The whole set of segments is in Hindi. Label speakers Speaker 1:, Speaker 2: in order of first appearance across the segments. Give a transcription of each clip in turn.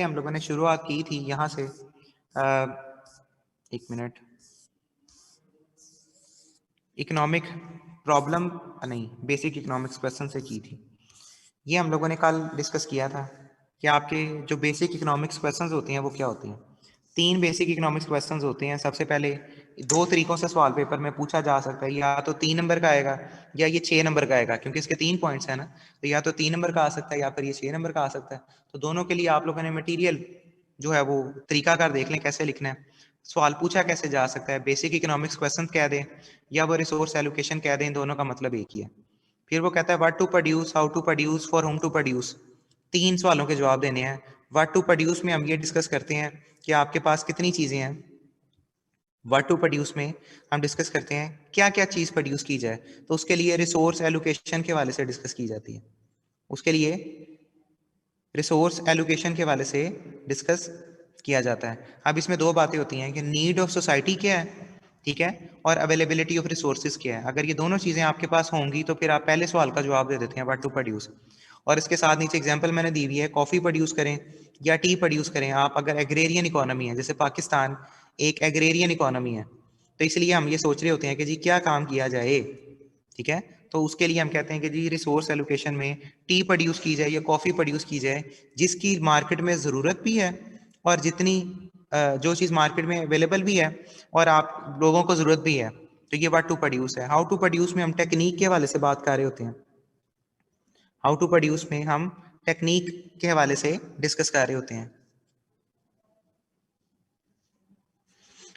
Speaker 1: हम लोगों ने शुरुआत की थी यहाँ से एक मिनट, इकोनॉमिक प्रॉब्लम नहीं, बेसिक इकोनॉमिक्स क्वेश्चन से की थी। ये हम लोगों ने कल डिस्कस किया था कि आपके जो बेसिक इकोनॉमिक्स क्वेश्चंस होते हैं वो क्या होते हैं। 3 बेसिक इकोनॉमिक्स क्वेश्चंस होते हैं। सबसे पहले 2 तरीकों से सवाल पेपर में पूछा जा सकता है, या तो 3 नंबर का आएगा या ये 6 नंबर का आएगा, क्योंकि इसके 3 पॉइंट्स हैं ना, तो या तो 3 नंबर का आ सकता है या फिर ये 6 नंबर का आ सकता है। तो दोनों के लिए आप लोगों ने मटीरियल जो है वो तरीकाकार देख लें कैसे लिखना है, सवाल पूछा कैसे जा सकता है, बेसिक इकोनॉमिक्स क्वेश्चन कह दें या वो रिसोर्स एलोकेशन कह दें, दोनों का मतलब एक ही है। फिर वो कहता है what to produce, how to produce, for whom to produce. 3 सवालों के जवाब देने हैं। व्हाट टू प्रोड्यूस में हम ये डिस्कस करते हैं कि आपके पास कितनी चीजें हैं। व्हाट टू प्रोड्यूस में हम डिस्कस करते हैं क्या क्या चीज प्रोड्यूस की जाए, तो उसके लिए रिसोर्स एलोकेशन के हवाले से डिस्कस की जाती है। उसके लिए रिसोर्स एलोकेशन के हवाले से डिस्कस किया जाता है। अब इसमें 2 बातें होती हैं कि नीड ऑफ सोसाइटी क्या है, ठीक है, और अवेलेबिलिटी ऑफ रिसोर्सेज क्या है। अगर ये दोनों चीजें आपके पास होंगी तो फिर आप पहले सवाल का जवाब दे देते हैं व्हाट टू प्रोड्यूस। और इसके साथ नीचे एग्जांपल मैंने दी हुई है, कॉफी प्रोड्यूस करें या टी प्रोड्यूस करें। आप अगर एग्रेरियन इकोनॉमी है, जैसे पाकिस्तान एक एग्रेरियन इकोनॉमी है, तो इसलिए हम ये सोच रहे होते हैं कि जी क्या काम किया जाए, ठीक है। तो उसके लिए हम कहते हैं कि जी रिसोर्स एलोकेशन में टी प्रोड्यूस की जाए या कॉफ़ी प्रोड्यूस की जाए जिसकी मार्केट में ज़रूरत भी है, और जितनी जो चीज़ मार्केट में अवेलेबल भी है और आप लोगों को ज़रूरत भी है, तो ये व्हाट टू प्रोड्यूस है। हाउ टू प्रोड्यूस में हम टेक्निक के हवाले से बात कर रहे होते हैं। हाउ टू प्रोड्यूस में हम टेक्निक के हवाले से डिस्कस कर रहे होते हैं।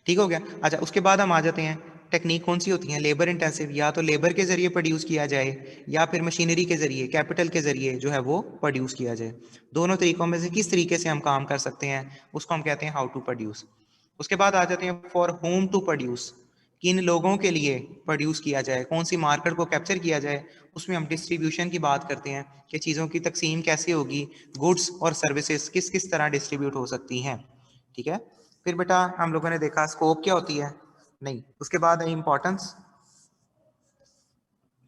Speaker 1: ठीक हो गया। अच्छा, उसके बाद हम आ जाते हैं टेक्निक कौन सी होती है लेबर इंटेंसिव, या तो लेबर के जरिए प्रोड्यूस किया जाए या फिर मशीनरी के जरिए, कैपिटल के जरिए जो है वो प्रोड्यूस किया जाए। दोनों तरीकों में से किस तरीके से हम काम कर सकते हैं उसको हम कहते हैं हाउ टू प्रोड्यूस। उसके बाद आ जाते हैं फॉर होम टू प्रोड्यूस, किन लोगों के लिए प्रोड्यूस किया जाए, कौन सी मार्केट को कैप्चर किया जाए। उसमें हम डिस्ट्रीब्यूशन की बात करते हैं कि चीज़ों की तकसीम कैसे होगी, गुड्स और सर्विसेज किस किस तरह डिस्ट्रीब्यूट हो सकती हैं, ठीक है। फिर बेटा हम लोगों ने देखा स्कोप क्या होती है, नहीं, उसके बाद इंपॉर्टेंस,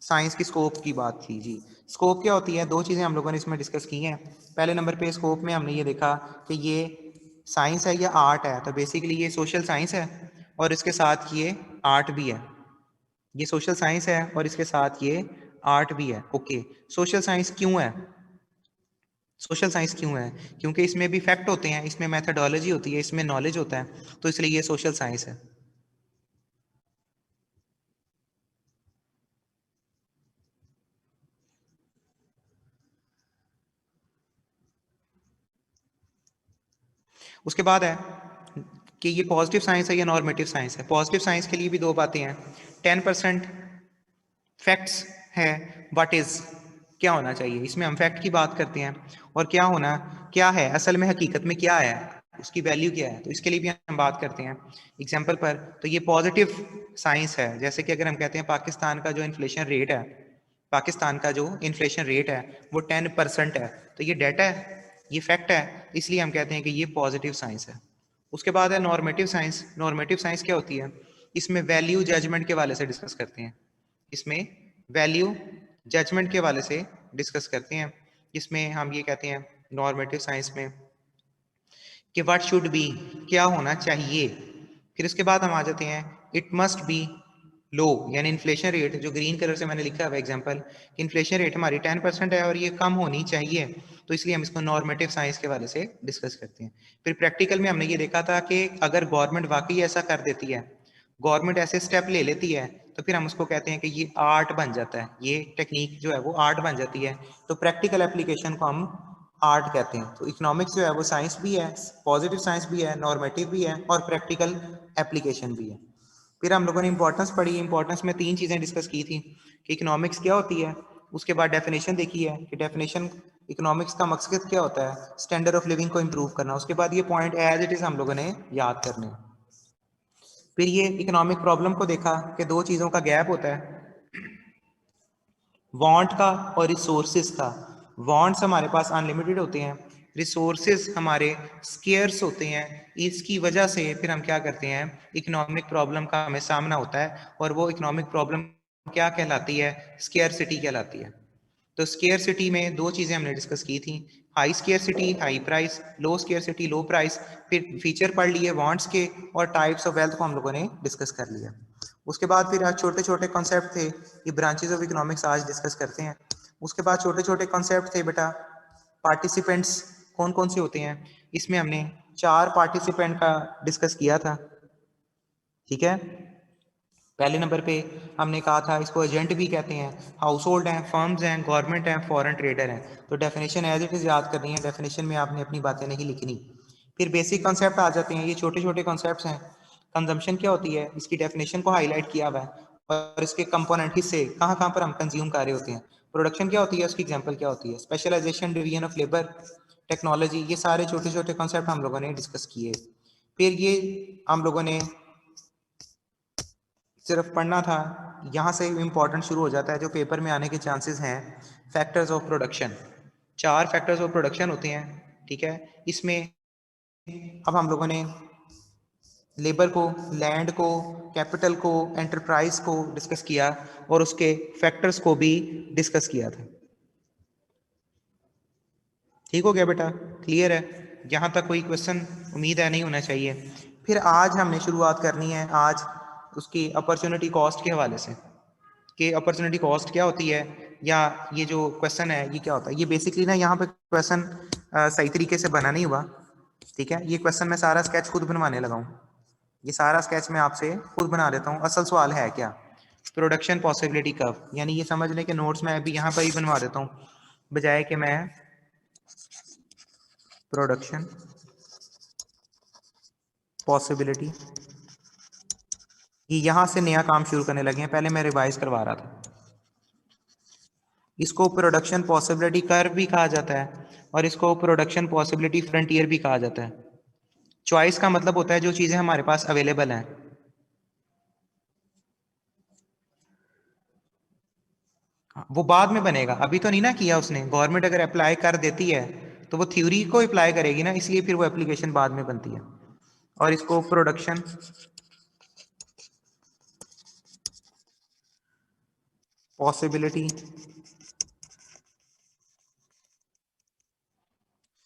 Speaker 1: साइंस की स्कोप की बात थी जी। स्कोप क्या होती है, 2 चीज़ें हम लोगों ने इसमें डिस्कस की हैं। पहले नंबर पे स्कोप में हमने ये देखा कि ये साइंस है या आर्ट है, तो बेसिकली ये सोशल साइंस है और इसके साथ ये आर्ट भी है। ये सोशल साइंस है और इसके साथ ये आर्ट भी है। ओके, सोशल साइंस क्यों है, सोशल साइंस क्यों है, क्योंकि इसमें भी फैक्ट होते हैं, इसमें मैथडोलॉजी होती है, इसमें नॉलेज होता है, तो इसलिए ये सोशल साइंस है। उसके बाद है कि ये पॉजिटिव साइंस है या नॉर्मेटिव साइंस है। पॉजिटिव साइंस के लिए भी 2 बातें हैं। 10% फैक्ट्स है, व्हाट इज, क्या होना चाहिए, इसमें हम फैक्ट की बात करते हैं, और क्या होना क्या है, असल में हकीकत में क्या है, उसकी वैल्यू क्या है, तो इसके लिए भी हम बात करते हैं एग्जाम्पल पर। तो ये पॉजिटिव साइंस है। जैसे कि अगर हम कहते हैं पाकिस्तान का जो इन्फ्लेशन रेट है, पाकिस्तान का जो इन्फ्लेशन रेट है वो 10% है, तो ये डाटा है, ये फैक्ट है, इसलिए हम कहते हैं कि ये पॉजिटिव साइंस है। उसके बाद है नॉर्मेटिव साइंस। नॉर्मेटिव साइंस क्या होती है, इसमें वैल्यू जजमेंट के वाले से डिस्कस करते हैं, इसमें वैल्यू जजमेंट के वाले से डिस्कस करते हैं। इसमें हम ये कहते हैं नॉर्मेटिव साइंस में कि व्हाट शुड बी, क्या होना चाहिए। फिर उसके बाद हम आ जाते हैं इट मस्ट बी लो, यानी इन्फ्लेशन रेट, जो ग्रीन कलर से मैंने लिखा हुआ एग्जांपल, इन्फ्लेशन रेट हमारी 10% है और ये कम होनी चाहिए, तो इसलिए हम इसको नॉर्मेटिव साइंस के वाले से डिस्कस करते हैं। फिर प्रैक्टिकल में हमने ये देखा था कि अगर गवर्नमेंट वाकई ऐसा कर देती है, गवर्नमेंट ऐसे स्टेप ले लेती है, तो फिर हम उसको कहते हैं कि ये आर्ट बन जाता है, ये टेक्निक जो है वो आर्ट बन जाती है। तो प्रैक्टिकल एप्लीकेशन को हम आर्ट कहते हैं। तो इकोनॉमिक्स जो है वो साइंस भी है, पॉजिटिव साइंस भी है, नॉर्मेटिव भी है और प्रैक्टिकल एप्लीकेशन भी है। फिर हम लोगों ने इंपॉर्टेंस पढ़ी। इंपॉर्टेंस में 3 चीज़ें डिस्कस की थी कि इकोनॉमिक्स क्या होती है, उसके बाद डेफिनेशन देखी है कि डेफिनेशन इकोनॉमिक्स का मकसद क्या होता है, स्टैंडर्ड ऑफ लिविंग को इम्प्रूव करना। उसके बाद ये पॉइंट एज इट इज़ हम लोगों ने याद करने। फिर ये इकोनॉमिक प्रॉब्लम को देखा कि 2 चीज़ों का गैप होता है, वांट का और रिसोर्सेज का। वांट्स हमारे पास अनलिमिटेड होते हैं, रिसोर्सेज हमारे स्केयर्स होते हैं, इसकी वजह से फिर हम क्या करते हैं, इकोनॉमिक प्रॉब्लम का हमें सामना होता है, और वो इकोनॉमिक प्रॉब्लम क्या कहलाती है, स्केयरसिटी कहलाती है। तो स्केयरसिटी में 2 चीज़ें हमने डिस्कस की थी हाई स्केयरसिटी हाई प्राइस, लो स्केयरसिटी लो प्राइस, फिर फीचर पढ़ लिए वांट्स के, और टाइप्स ऑफ वेल्थ को हम लोगों ने डिस्कस कर लिया। उसके बाद फिर आज छोटे छोटे कॉन्सेप्ट थे, ये ब्रांचेस ऑफ इकोनॉमिक्स आज डिस्कस करते हैं। उसके बाद छोटे छोटे कॉन्सेप्ट थे बेटा, पार्टिसिपेंट्स कौन कौन से होते हैं, इसमें हमने 4 पार्टिसिपेंट का डिस्कस किया था, ठीक है। पहले नंबर पे हमने कहा था इसको एजेंट भी कहते हैं, हाउस होल्ड हैं, फर्म्स हैं, गवर्नमेंट हैं, फॉरेन ट्रेडर हैं। तो डेफिनेशन एज इट इज याद करनी है, डेफिनेशन में आपने अपनी बातें नहीं लिखनी। फिर बेसिक कॉन्सेप्ट आ जाते हैं, ये छोटे छोटे कॉन्सेप्ट्स हैं। कंजम्पशन क्या होती है, इसकी डेफिनेशन को हाईलाइट किया हुआ है, और इसके कंपोनेंट हिस्से कहाँ कहाँ पर हम कंज्यूम कर रहे होते हैं। प्रोडक्शन क्या होती है, उसकी एग्जाम्पल क्या होती है, specialization, division of labour, technology, ये सारे छोटे छोटे कॉन्सेप्ट हम लोगों ने डिस्कस किए। फिर ये हम लोगों ने सिर्फ पढ़ना था, यहाँ से इम्पॉर्टेंट शुरू हो जाता है जो पेपर में आने के चांसेस हैं। Factors of production, 4 factors of production होते हैं, ठीक है। इसमें अब हम लोगों ने लेबर को, लैंड को, कैपिटल को, एंटरप्राइज को डिस्कस किया, और उसके फैक्टर्स को भी डिस्कस किया था। ठीक हो गया बेटा, क्लियर है? यहाँ तक कोई क्वेश्चन उम्मीद है नहीं होना चाहिए। फिर आज हमने शुरुआत करनी है आज उसकी अपॉर्चुनिटी कॉस्ट के हवाले से, कि अपॉर्चुनिटी कॉस्ट क्या होती है, या ये जो क्वेश्चन है ये क्या होता है। ये बेसिकली ना यहाँ पे क्वेश्चन सही तरीके से बना नहीं हुआ, ठीक है। ये क्वेश्चन मैं सारा स्केच खुद बनवाने लगा हूँ, ये सारा स्केच मैं आपसे खुद बना देता हूँ। असल सवाल है क्या, प्रोडक्शन पॉसिबिलिटी कर्व, यानी ये समझने के नोट्स मैं अभी यहाँ पर ही बनवा देता हूँ, बजाय कि मैं प्रोडक्शन पॉसिबिलिटी, ये यहाँ से नया काम शुरू करने लगे हैं, पहले मैं रिवाइज करवा रहा था। इसको प्रोडक्शन पॉसिबिलिटी कर्व भी कहा जाता है, और इसको प्रोडक्शन पॉसिबिलिटी फ्रंटियर भी कहा जाता है। चॉइस का मतलब होता है जो चीजें हमारे पास अवेलेबल हैं। वो बाद में बनेगा, अभी तो नहीं ना किया उसने। गवर्नमेंट अगर अप्लाई कर देती है तो वो थ्योरी को अप्लाई करेगी ना, इसलिए फिर वो एप्लीकेशन बाद में बनती है। और इसको प्रोडक्शन पॉसिबिलिटी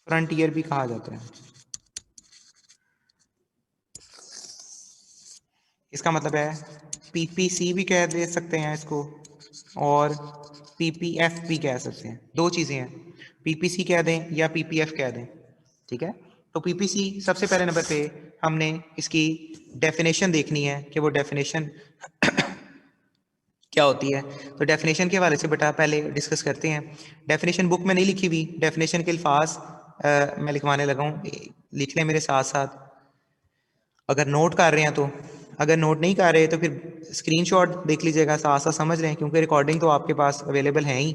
Speaker 1: फ्रंटियर भी कहा जाता है। इसका मतलब है पीपीसी भी कह दे सकते हैं इसको, और पीपीएफ भी कह सकते हैं, दो चीजें हैं, पीपीसी कह दें या पीपीएफ कह दें, ठीक है। तो पीपीसी सबसे पहले नंबर पे हमने इसकी डेफिनेशन देखनी है कि वो डेफिनेशन क्या होती है। तो डेफिनेशन के हवाले से बेटा पहले डिस्कस करते हैं। डेफिनेशन बुक में नहीं लिखी हुई, डेफिनेशन के अल्फाज मैं लिखवाने लगा हूँ, लिख लें मेरे साथ साथ, अगर नोट कर रहे हैं तो। अगर नोट नहीं कर रहे तो फिर स्क्रीनशॉट देख लीजिएगा, साथ साथ समझ रहे हैं, क्योंकि रिकॉर्डिंग तो आपके पास अवेलेबल है ही।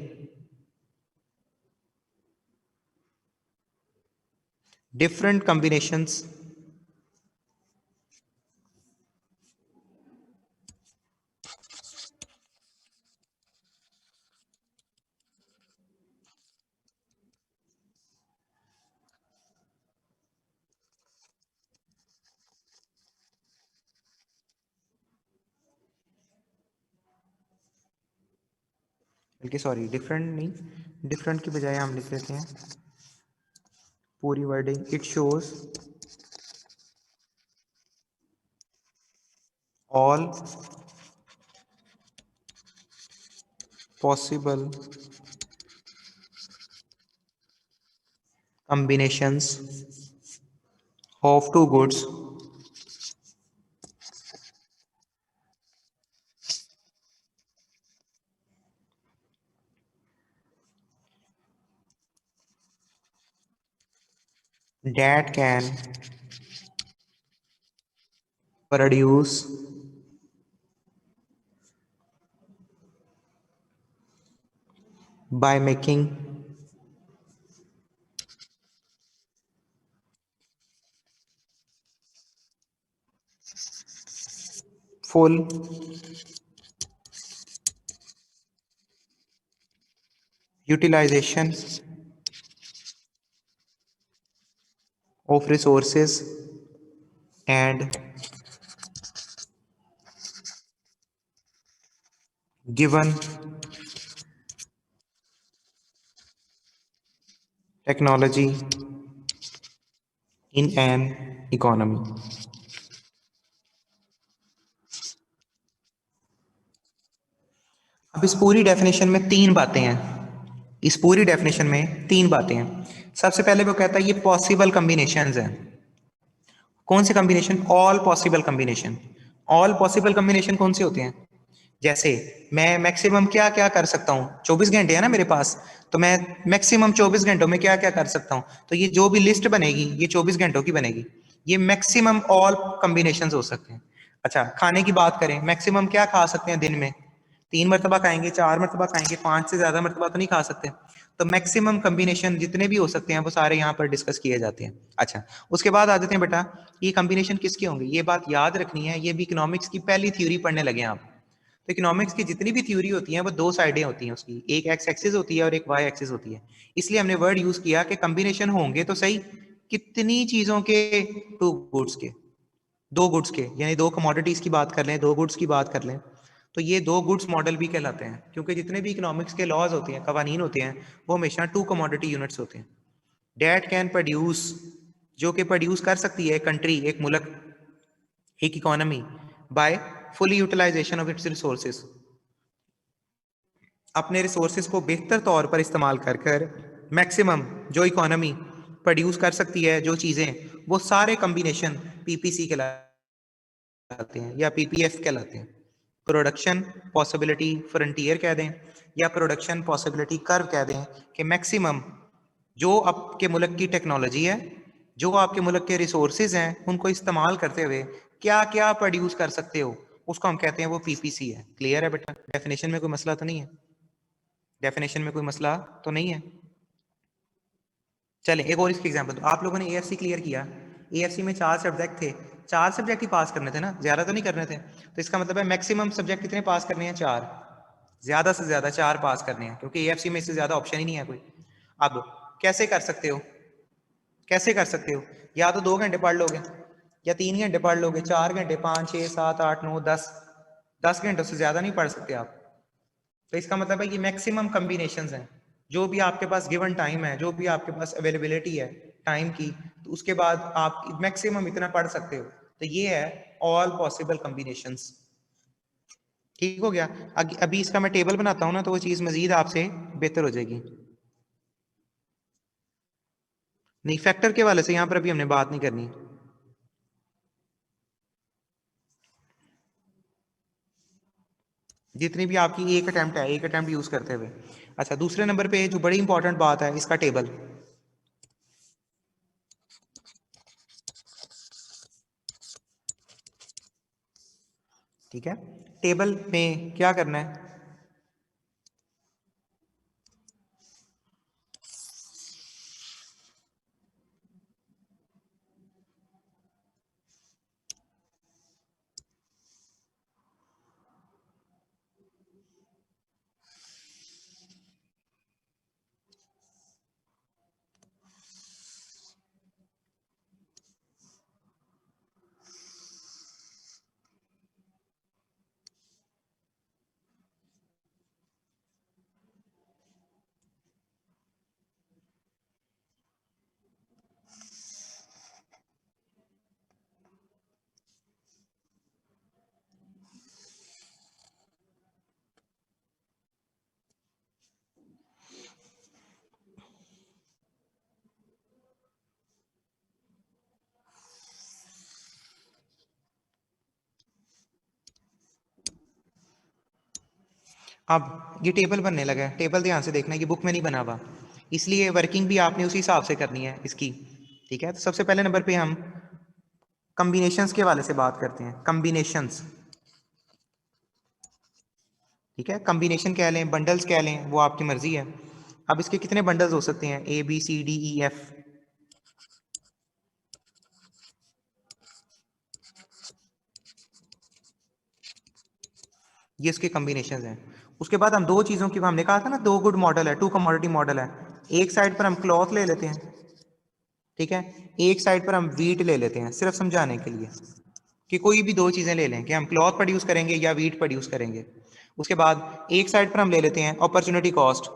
Speaker 1: डिफरेंट कॉम्बिनेशंस बल्कि सॉरी डिफरेंट नहीं, डिफरेंट की बजाय हम लिख लेते हैं पूरी wording, it shows all possible combinations of two goods that can produce by making full utilization of resources and given technology in an economy. अब इस पूरी डेफिनेशन में तीन बातें हैं, इस पूरी डेफिनेशन में तीन बातें हैं। सबसे पहले वो कहता है ये पॉसिबल कॉम्बिनेशंस हैं। कौन से combination? All possible combination. All possible combination कौन से होते हैं? जैसे मैं मैक्सिमम क्या क्या कर सकता हूँ, 24 घंटे है ना मेरे पास, तो मैं मैक्सिमम 24 घंटों में क्या क्या कर सकता हूँ, तो ये जो भी लिस्ट बनेगी ये 24 घंटों की बनेगी। ये मैक्सिमम ऑल कॉम्बिनेशन हो सकते हैं। अच्छा, खाने की बात करें, मैक्सिमम क्या खा सकते हैं दिन में? 3 मरतबा खाएंगे, 4 मरतबा खाएंगे, 5 से ज्यादा मरतबा तो नहीं खा सकते। तो मैक्सिमम कॉम्बिनेशन जितने भी हो सकते हैं वो सारे यहाँ पर डिस्कस किए जाते हैं। अच्छा, उसके बाद आ जाते हैं बेटा, ये कॉम्बिनेशन किसके होंगे? ये बात याद रखनी है, ये भी इकोनॉमिक्स की पहली थ्योरी पढ़ने लगे आप। तो इकोनॉमिक्स की जितनी भी थ्योरी होती है वो दो साइडें होती हैं उसकी, एक एक्स एक्सिस होती है और एक वाई एक्सिस होती है। इसलिए हमने वर्ड यूज किया कि कॉम्बिनेशन होंगे तो सही कितनी चीजों के, टू गुड्स के, दो गुड्स के, यानी दो कमोडिटीज की बात कर लें, दो गुड्स की बात कर लें, तो ये दो गुड्स मॉडल भी कहलाते हैं, क्योंकि जितने भी इकोनॉमिक्स के लॉज होते हैं, कवानीन होते हैं, वो हमेशा टू कमोडिटी यूनिट्स होते हैं। डेट कैन प्रोड्यूस, जो कि प्रोड्यूस कर सकती है कंट्री, एक मुल्क, एक economy, by fully utilization of its resources, अपने रिसोर्सेज को बेहतर तौर पर इस्तेमाल कर कर मैक्सिमम जो इकोनॉमी प्रोड्यूस कर सकती है, जो चीज़ें, वो सारे कॉम्बिनेशन पीपीसी कहलाते हैं या पीपीएफ कहलाते हैं। प्रोडक्शन पॉसिबिलिटी फ्रंटियर कह दें या प्रोडक्शन पॉसिबिलिटी कर्व कह दें, कि मैक्सिमम जो आपके मुल्क की टेक्नोलॉजी है, जो आपके मुल्क के रिसोर्सेज हैं, उनको इस्तेमाल करते हुए क्या क्या प्रोड्यूस कर सकते हो, उसको हम कहते हैं वो पीपीसी है। क्लियर है बेटा? डेफिनेशन में कोई मसला तो नहीं है? डेफिनेशन में कोई मसला तो नहीं है? चलें एक और इसकी एग्जांपल, तो आप लोगों ने एएफसी क्लियर किया, एएफसी में 4 सब्जेक्ट थे, 4 सब्जेक्ट ही पास करने थे ना, ज्यादा तो नहीं करने थे। तो इसका मतलब है मैक्सिमम सब्जेक्ट कितने पास करने हैं? 4, ज्यादा से ज्यादा 4 पास करने हैं, क्योंकि एएफसी में इससे ज्यादा ऑप्शन ही नहीं है कोई। अब कैसे कर सकते हो? कैसे कर सकते हो? या तो 2 घंटे पढ़ लोगे, या 3 घंटे पढ़ लोगे, 4 घंटे, 5, 6, 7, 8, 9, 10, 10 घंटों से ज्यादा नहीं पढ़ सकते आप। तो इसका मतलब है कि मैक्सिमम कॉम्बिनेशंस हैं, जो भी आपके पास गिवन टाइम है, जो भी आपके पास अवेलेबिलिटी है टाइम की, तो उसके बाद आप मैक्सिमम इतना पढ़ सकते हो। तो ये है ऑल पॉसिबल कॉम्बिनेशंस। ठीक हो गया? अभी इसका मैं टेबल बनाता हूं ना, तो वो चीज मजीद आपसे बेहतर हो जाएगी। नहीं, फैक्टर के वाले से यहां पर अभी हमने बात नहीं करनी। जितनी भी आपकी एक अटेम्प्ट है, एक अटेम्प्ट यूज करते हुए। अच्छा, दूसरे नंबर पे जो बड़ी इंपॉर्टेंट बात है, इसका टेबल। ठीक है, टेबल में क्या करना है? अब ये टेबल बनने लगा है, टेबल ध्यान से देखना, ये बुक में नहीं बना हुआ, इसलिए वर्किंग भी आपने उसी हिसाब से करनी है इसकी। ठीक है, तो सबसे पहले नंबर पे हम कॉम्बिनेशंस के वाले से बात करते हैं। कॉम्बिनेशंस, ठीक है, कॉम्बिनेशन कह लें, बंडल्स कह लें, वो आपकी मर्जी है। अब इसके कितने बंडल्स हो सकते हैं? A B C D E F, ये इसके कॉम्बिनेशन हैं। उसके बाद हम दो चीजों की, हमने कहा था ना दो गुड मॉडल है, टू कमोडिटी मॉडल है। एक साइड पर हम क्लॉथ ले लेते हैं, ठीक है, एक साइड पर हम वीट ले लेते हैं, सिर्फ समझाने के लिए कि कोई भी दो चीजें ले लें कि हम क्लॉथ प्रोड्यूस करेंगे या वीट प्रोड्यूस करेंगे। उसके बाद एक साइड पर हम ले लेते हैं अपॉर्चुनिटी कॉस्ट,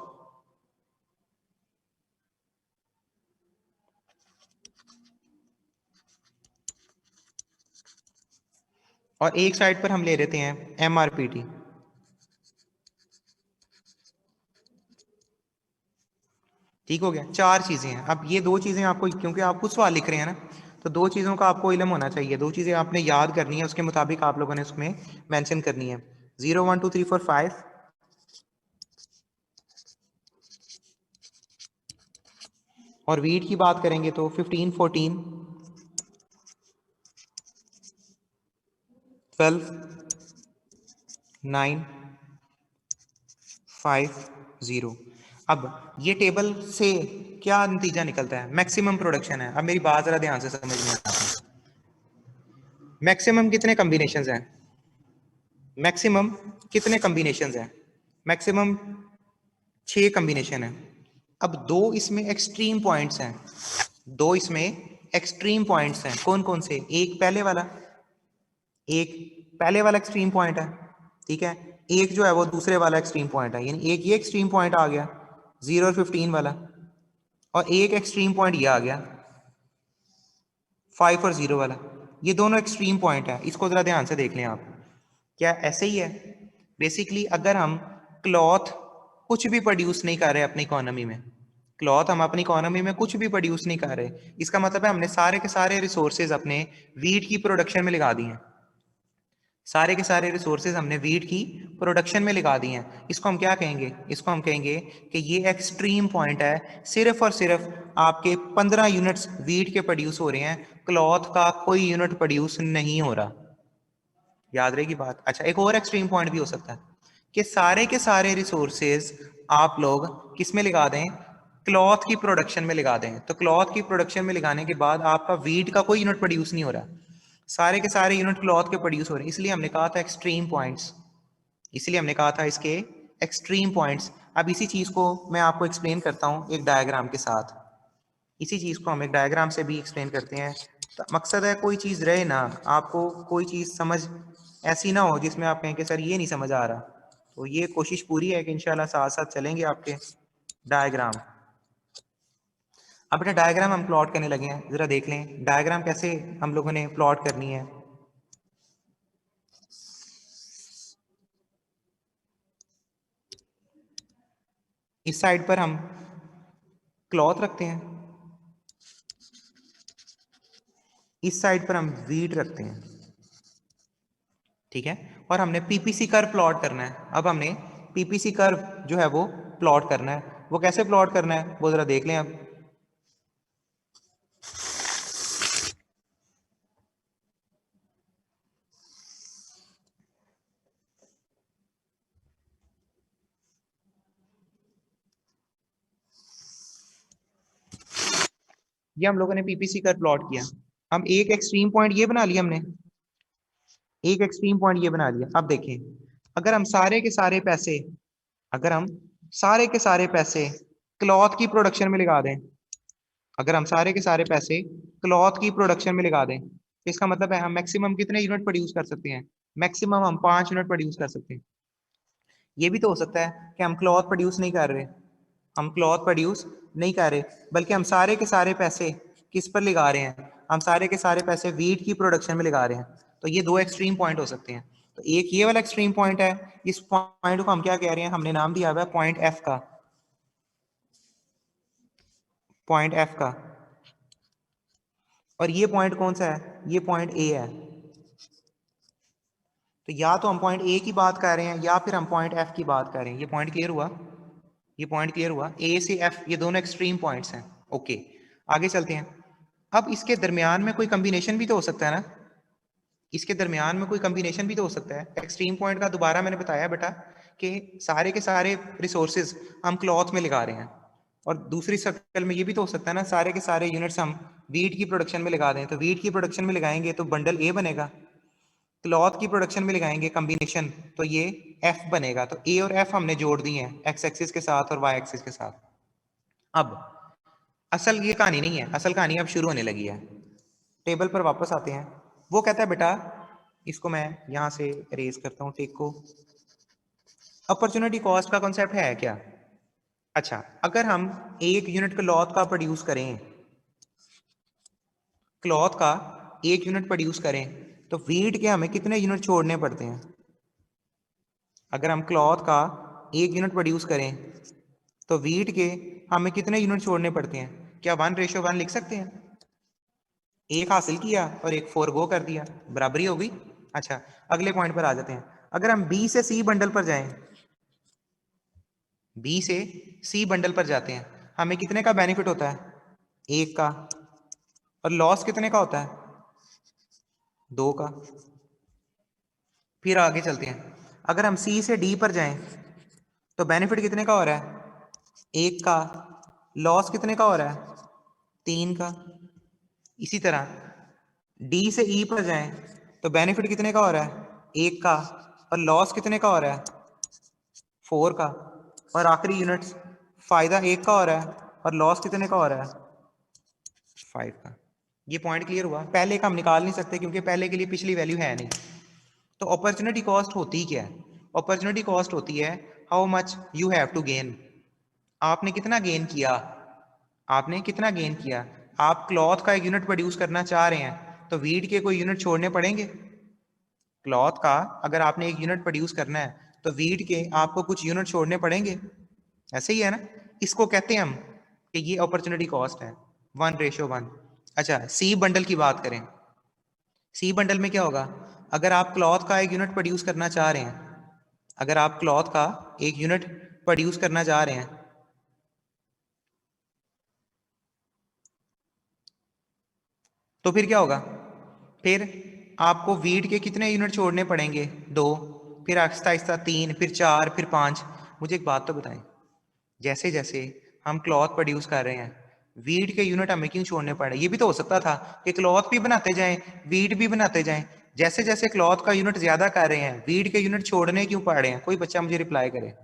Speaker 1: और एक साइड पर हम ले लेते हैं MRPT। ठीक हो गया, चार चीजें हैं। अब ये दो चीजें आपको, क्योंकि आप खुद सवाल लिख रहे हैं ना, तो दो चीजों का आपको इल्म होना चाहिए। दो चीजें आपने याद करनी है, उसके मुताबिक आप लोगों ने उसमें मेंशन करनी है। 0 1 2 3 4 5, और वीट की बात करेंगे तो 15 14 12 9 5 0। अब ये टेबल से क्या नतीजा निकलता है? मैक्सिमम प्रोडक्शन है। अब मेरी बात जरा ध्यान से समझ में आता है। मैक्सिमम कितने कॉम्बिनेशंस हैं? मैक्सिमम कितने कॉम्बिनेशंस हैं? मैक्सिमम 6 कॉम्बिनेशन है। अब दो इसमें एक्सट्रीम पॉइंट्स हैं, दो इसमें एक्सट्रीम पॉइंट्स हैं। कौन कौन से? एक पहले वाला, एक पहले वाला एक्सट्रीम पॉइंट है, ठीक है। एक जो है वो दूसरे वाला एक्सट्रीम पॉइंट है, यानी एक ये एक्सट्रीम पॉइंट आ गया 0 और 15 वाला, और एक एक्सट्रीम पॉइंट ये आ गया 5 और 0 वाला। ये दोनों एक्सट्रीम पॉइंट है, इसको जरा ध्यान से देख लें आप। क्या ऐसे ही है? बेसिकली अगर हम क्लॉथ कुछ भी प्रोड्यूस नहीं कर रहे अपनी इकोनॉमी में, क्लॉथ हम अपनी इकोनॉमी में कुछ भी प्रोड्यूस नहीं कर रहे, इसका मतलब है हमने सारे के सारे रिसोर्सेज अपने वीट की प्रोडक्शन में लगा दिए हैं। सारे के सारे रिसोर्सेज हमने वीट की प्रोडक्शन में लगा दिए हैं। इसको हम क्या कहेंगे? इसको हम कहेंगे कि ये एक्सट्रीम पॉइंट है। सिर्फ और सिर्फ आपके 15 यूनिट्स वीट के प्रोड्यूस हो रहे हैं, क्लॉथ का कोई यूनिट प्रोड्यूस नहीं हो रहा। याद रहेगी बात। अच्छा, एक और एक्सट्रीम पॉइंट भी हो सकता है कि सारे के सारे रिसोर्सेज आप लोग किस में लगा दें? क्लॉथ की प्रोडक्शन में लगा दें। तो क्लॉथ की प्रोडक्शन में लगाने के बाद आपका वीट का कोई यूनिट प्रोड्यूस नहीं हो रहा, सारे के सारे यूनिट क्लॉथ के प्रोड्यूस हो रहे हैं। इसलिए हमने कहा था एक्सट्रीम पॉइंट्स, इसलिए हमने कहा था इसके एक्सट्रीम पॉइंट्स। अब इसी चीज को मैं आपको एक्सप्लेन करता हूं एक डायग्राम के साथ। इसी चीज को हम एक डायग्राम से भी एक्सप्लेन करते हैं। तो मकसद है कोई चीज रहे ना, आपको कोई चीज समझ ऐसी ना हो जिसमें आप कहें कि सर ये नहीं समझ आ रहा। तो ये कोशिश पूरी है कि इंशाल्लाह साथ साथ चलेंगे आपके डायग्राम। अब बेटा डायग्राम हम प्लॉट करने लगे हैं, जरा देख लें डायग्राम कैसे हम लोगों ने प्लॉट करनी है। इस साइड पर हम क्लॉथ रखते हैं, इस साइड पर हम वीट रखते हैं, ठीक है। और हमने पीपीसी कर्व प्लॉट करना है। अब हमने पीपीसी कर्व जो है वो प्लॉट करना है। वो कैसे प्लॉट करना है वो जरा देख लें। अब ये हम लोगों ने पीपीसी कर्व प्लॉट किया। हम एक एक्सट्रीम पॉइंट ये बना लिया हमने, एक एक्सट्रीम पॉइंट ये बना लिया। अब देखें, अगर हम सारे के सारे पैसे, अगर हम सारे के सारे पैसे क्लॉथ की प्रोडक्शन में लगा दें, अगर हम सारे के सारे पैसे क्लॉथ की प्रोडक्शन में लगा दें, तो इसका मतलब है हम मैक्सिमम कितने यूनिट प्रोड्यूस कर सकते हैं? मैक्सिमम हम 5 यूनिट प्रोड्यूस कर सकते हैं। ये भी तो हो सकता है कि हम क्लॉथ प्रोड्यूस नहीं कर रहे, हम क्लॉथ प्रोड्यूस नहीं कर रहे, बल्कि हम सारे के सारे पैसे किस पर लगा रहे हैं? हम सारे के सारे पैसे वीट की प्रोडक्शन में लगा रहे हैं। तो ये दो एक्सट्रीम पॉइंट हो सकते हैं। तो एक ये वाला एक्सट्रीम पॉइंट है, इस पॉइंट को हम क्या कह रहे हैं? हमने नाम दिया हुआ है पॉइंट एफ का, पॉइंट एफ का। और ये पॉइंट कौन सा है? ये पॉइंट ए है। तो या तो हम पॉइंट ए की बात कर रहे हैं या फिर हम पॉइंट एफ की बात कर रहे हैं। ये पॉइंट क्लियर हुआ? ये पॉइंट क्लियर हुआ? ए से एफ ये दोनों एक्सट्रीम पॉइंट्स हैं। ओके, आगे चलते हैं। अब इसके दरमियान में कोई कॉम्बिनेशन भी तो हो सकता है ना, इसके दरमियान में कोई कॉम्बिनेशन भी तो हो सकता है। एक्सट्रीम पॉइंट का दोबारा मैंने बताया बेटा कि सारे के सारे रिसोर्सेज हम क्लॉथ में लगा रहे हैं, और दूसरी शक्ल में ये भी तो हो सकता है ना, सारे के सारे यूनिट्स हम वीट की प्रोडक्शन में लगा दें। तो वीट की प्रोडक्शन में लगाएंगे तो बंडल ए बनेगा, क्लॉथ की प्रोडक्शन में लगाएंगे कॉम्बिनेशन तो ये एफ बनेगा। तो ए और एफ हमने जोड़ दिए हैं एक्स एक्सिस के साथ और वाई एक्सिस के साथ। अब असल ये कहानी नहीं है, असल कहानी अब शुरू होने लगी है। टेबल पर वापस आते हैं। वो कहता है बेटा, इसको मैं यहां से रेज करता हूं टेक को। अपॉर्चुनिटी कॉस्ट का कॉन्सेप्ट है क्या? अच्छा, अगर हम एक यूनिट क्लॉथ का प्रोड्यूस करें, क्लॉथ का एक यूनिट प्रोड्यूस करें, तो वीट के हमें कितने यूनिट छोड़ने पड़ते हैं? अगर हम क्लॉथ का 1 यूनिट प्रोड्यूस करें तो वीट के हमें कितने यूनिट छोड़ने पड़ते हैं? क्या 1:1 लिख सकते हैं? एक हासिल किया और एक फोरगो कर दिया, बराबरी हो गई। अच्छा, अगले पॉइंट पर आ जाते हैं। अगर हम बी से सी बंडल पर जाएं, बी से सी बंडल पर जाते हैं, हमें कितने का बेनिफिट होता है? 1 का। और लॉस कितने का होता है? 2 का। फिर आगे चलते हैं, अगर हम सी से डी पर जाएं तो बेनिफिट कितने का हो रहा है? 1 का। लॉस कितने का हो रहा है? 3 का। इसी तरह डी से ई पर जाएं तो बेनिफिट कितने का हो रहा है? 1 का। और लॉस कितने का हो रहा है? 4 का। और आखिरी यूनिट्स, फायदा 1 का हो रहा है और लॉस कितने का हो रहा है? 5 का। ये पॉइंट क्लियर हुआ? पहले का हम निकाल नहीं सकते क्योंकि पहले के लिए पिछली वैल्यू है नहीं। तो अपॉर्चुनिटी कॉस्ट होती क्या है? अपॉर्चुनिटी कॉस्ट होती है how much you have to gain. आपने कितना गेन किया? आपने कितना गेन किया? आप क्लॉथ का 1 यूनिट प्रोड्यूस करना चाह रहे हैं तो वीट के कोई यूनिट छोड़ने पड़ेंगे? क्लॉथ का अगर आपने 1 यूनिट प्रोड्यूस करना है तो वीट के आपको कुछ यूनिट छोड़ने पड़ेंगे। ऐसे ही है ना? इसको कहते हैं हम कि ये अपॉर्चुनिटी कॉस्ट है, 1:1। अच्छा, सी बंडल की बात करें। सी बंडल में क्या होगा? अगर आप क्लॉथ का 1 यूनिट प्रोड्यूस करना चाह रहे हैं, अगर आप क्लॉथ का 1 यूनिट प्रोड्यूस करना चाह रहे हैं तो फिर क्या होगा? फिर आपको वीट के कितने यूनिट छोड़ने पड़ेंगे? 2। फिर आहिस्ता आहिस्ता 3, फिर 4, फिर 5। मुझे एक बात तो बताएं, जैसे जैसे हम क्लॉथ प्रोड्यूस कर रहे हैं, वीट के यूनिट हमें क्यों छोड़ने पड़े? ये भी तो हो सकता था कि क्लॉथ भी बनाते जाएं, वीट भी बनाते जाएं। जैसे जैसे क्लॉथ का यूनिट ज्यादा कर रहे हैं, वीट के यूनिट छोड़ने क्यों पड़ रहे हैं? कोई बच्चा मुझे रिप्लाई करे।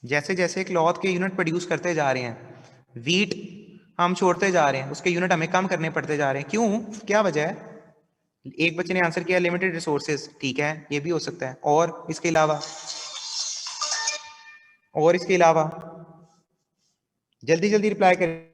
Speaker 1: जैसे जैसे क्लॉथ के यूनिट प्रोड्यूस करते जा रहे हैं, वीट हम छोड़ते जा रहे हैं, उसके यूनिट हमें कम करने पड़ते जा रहे हैं। क्यों? क्या वजह है? एक बच्चे ने आंसर किया लिमिटेड रिसोर्सेज। ठीक है, ये भी हो सकता है। और इसके अलावा, और इसके अलावा जल्दी जल्दी रिप्लाई करें।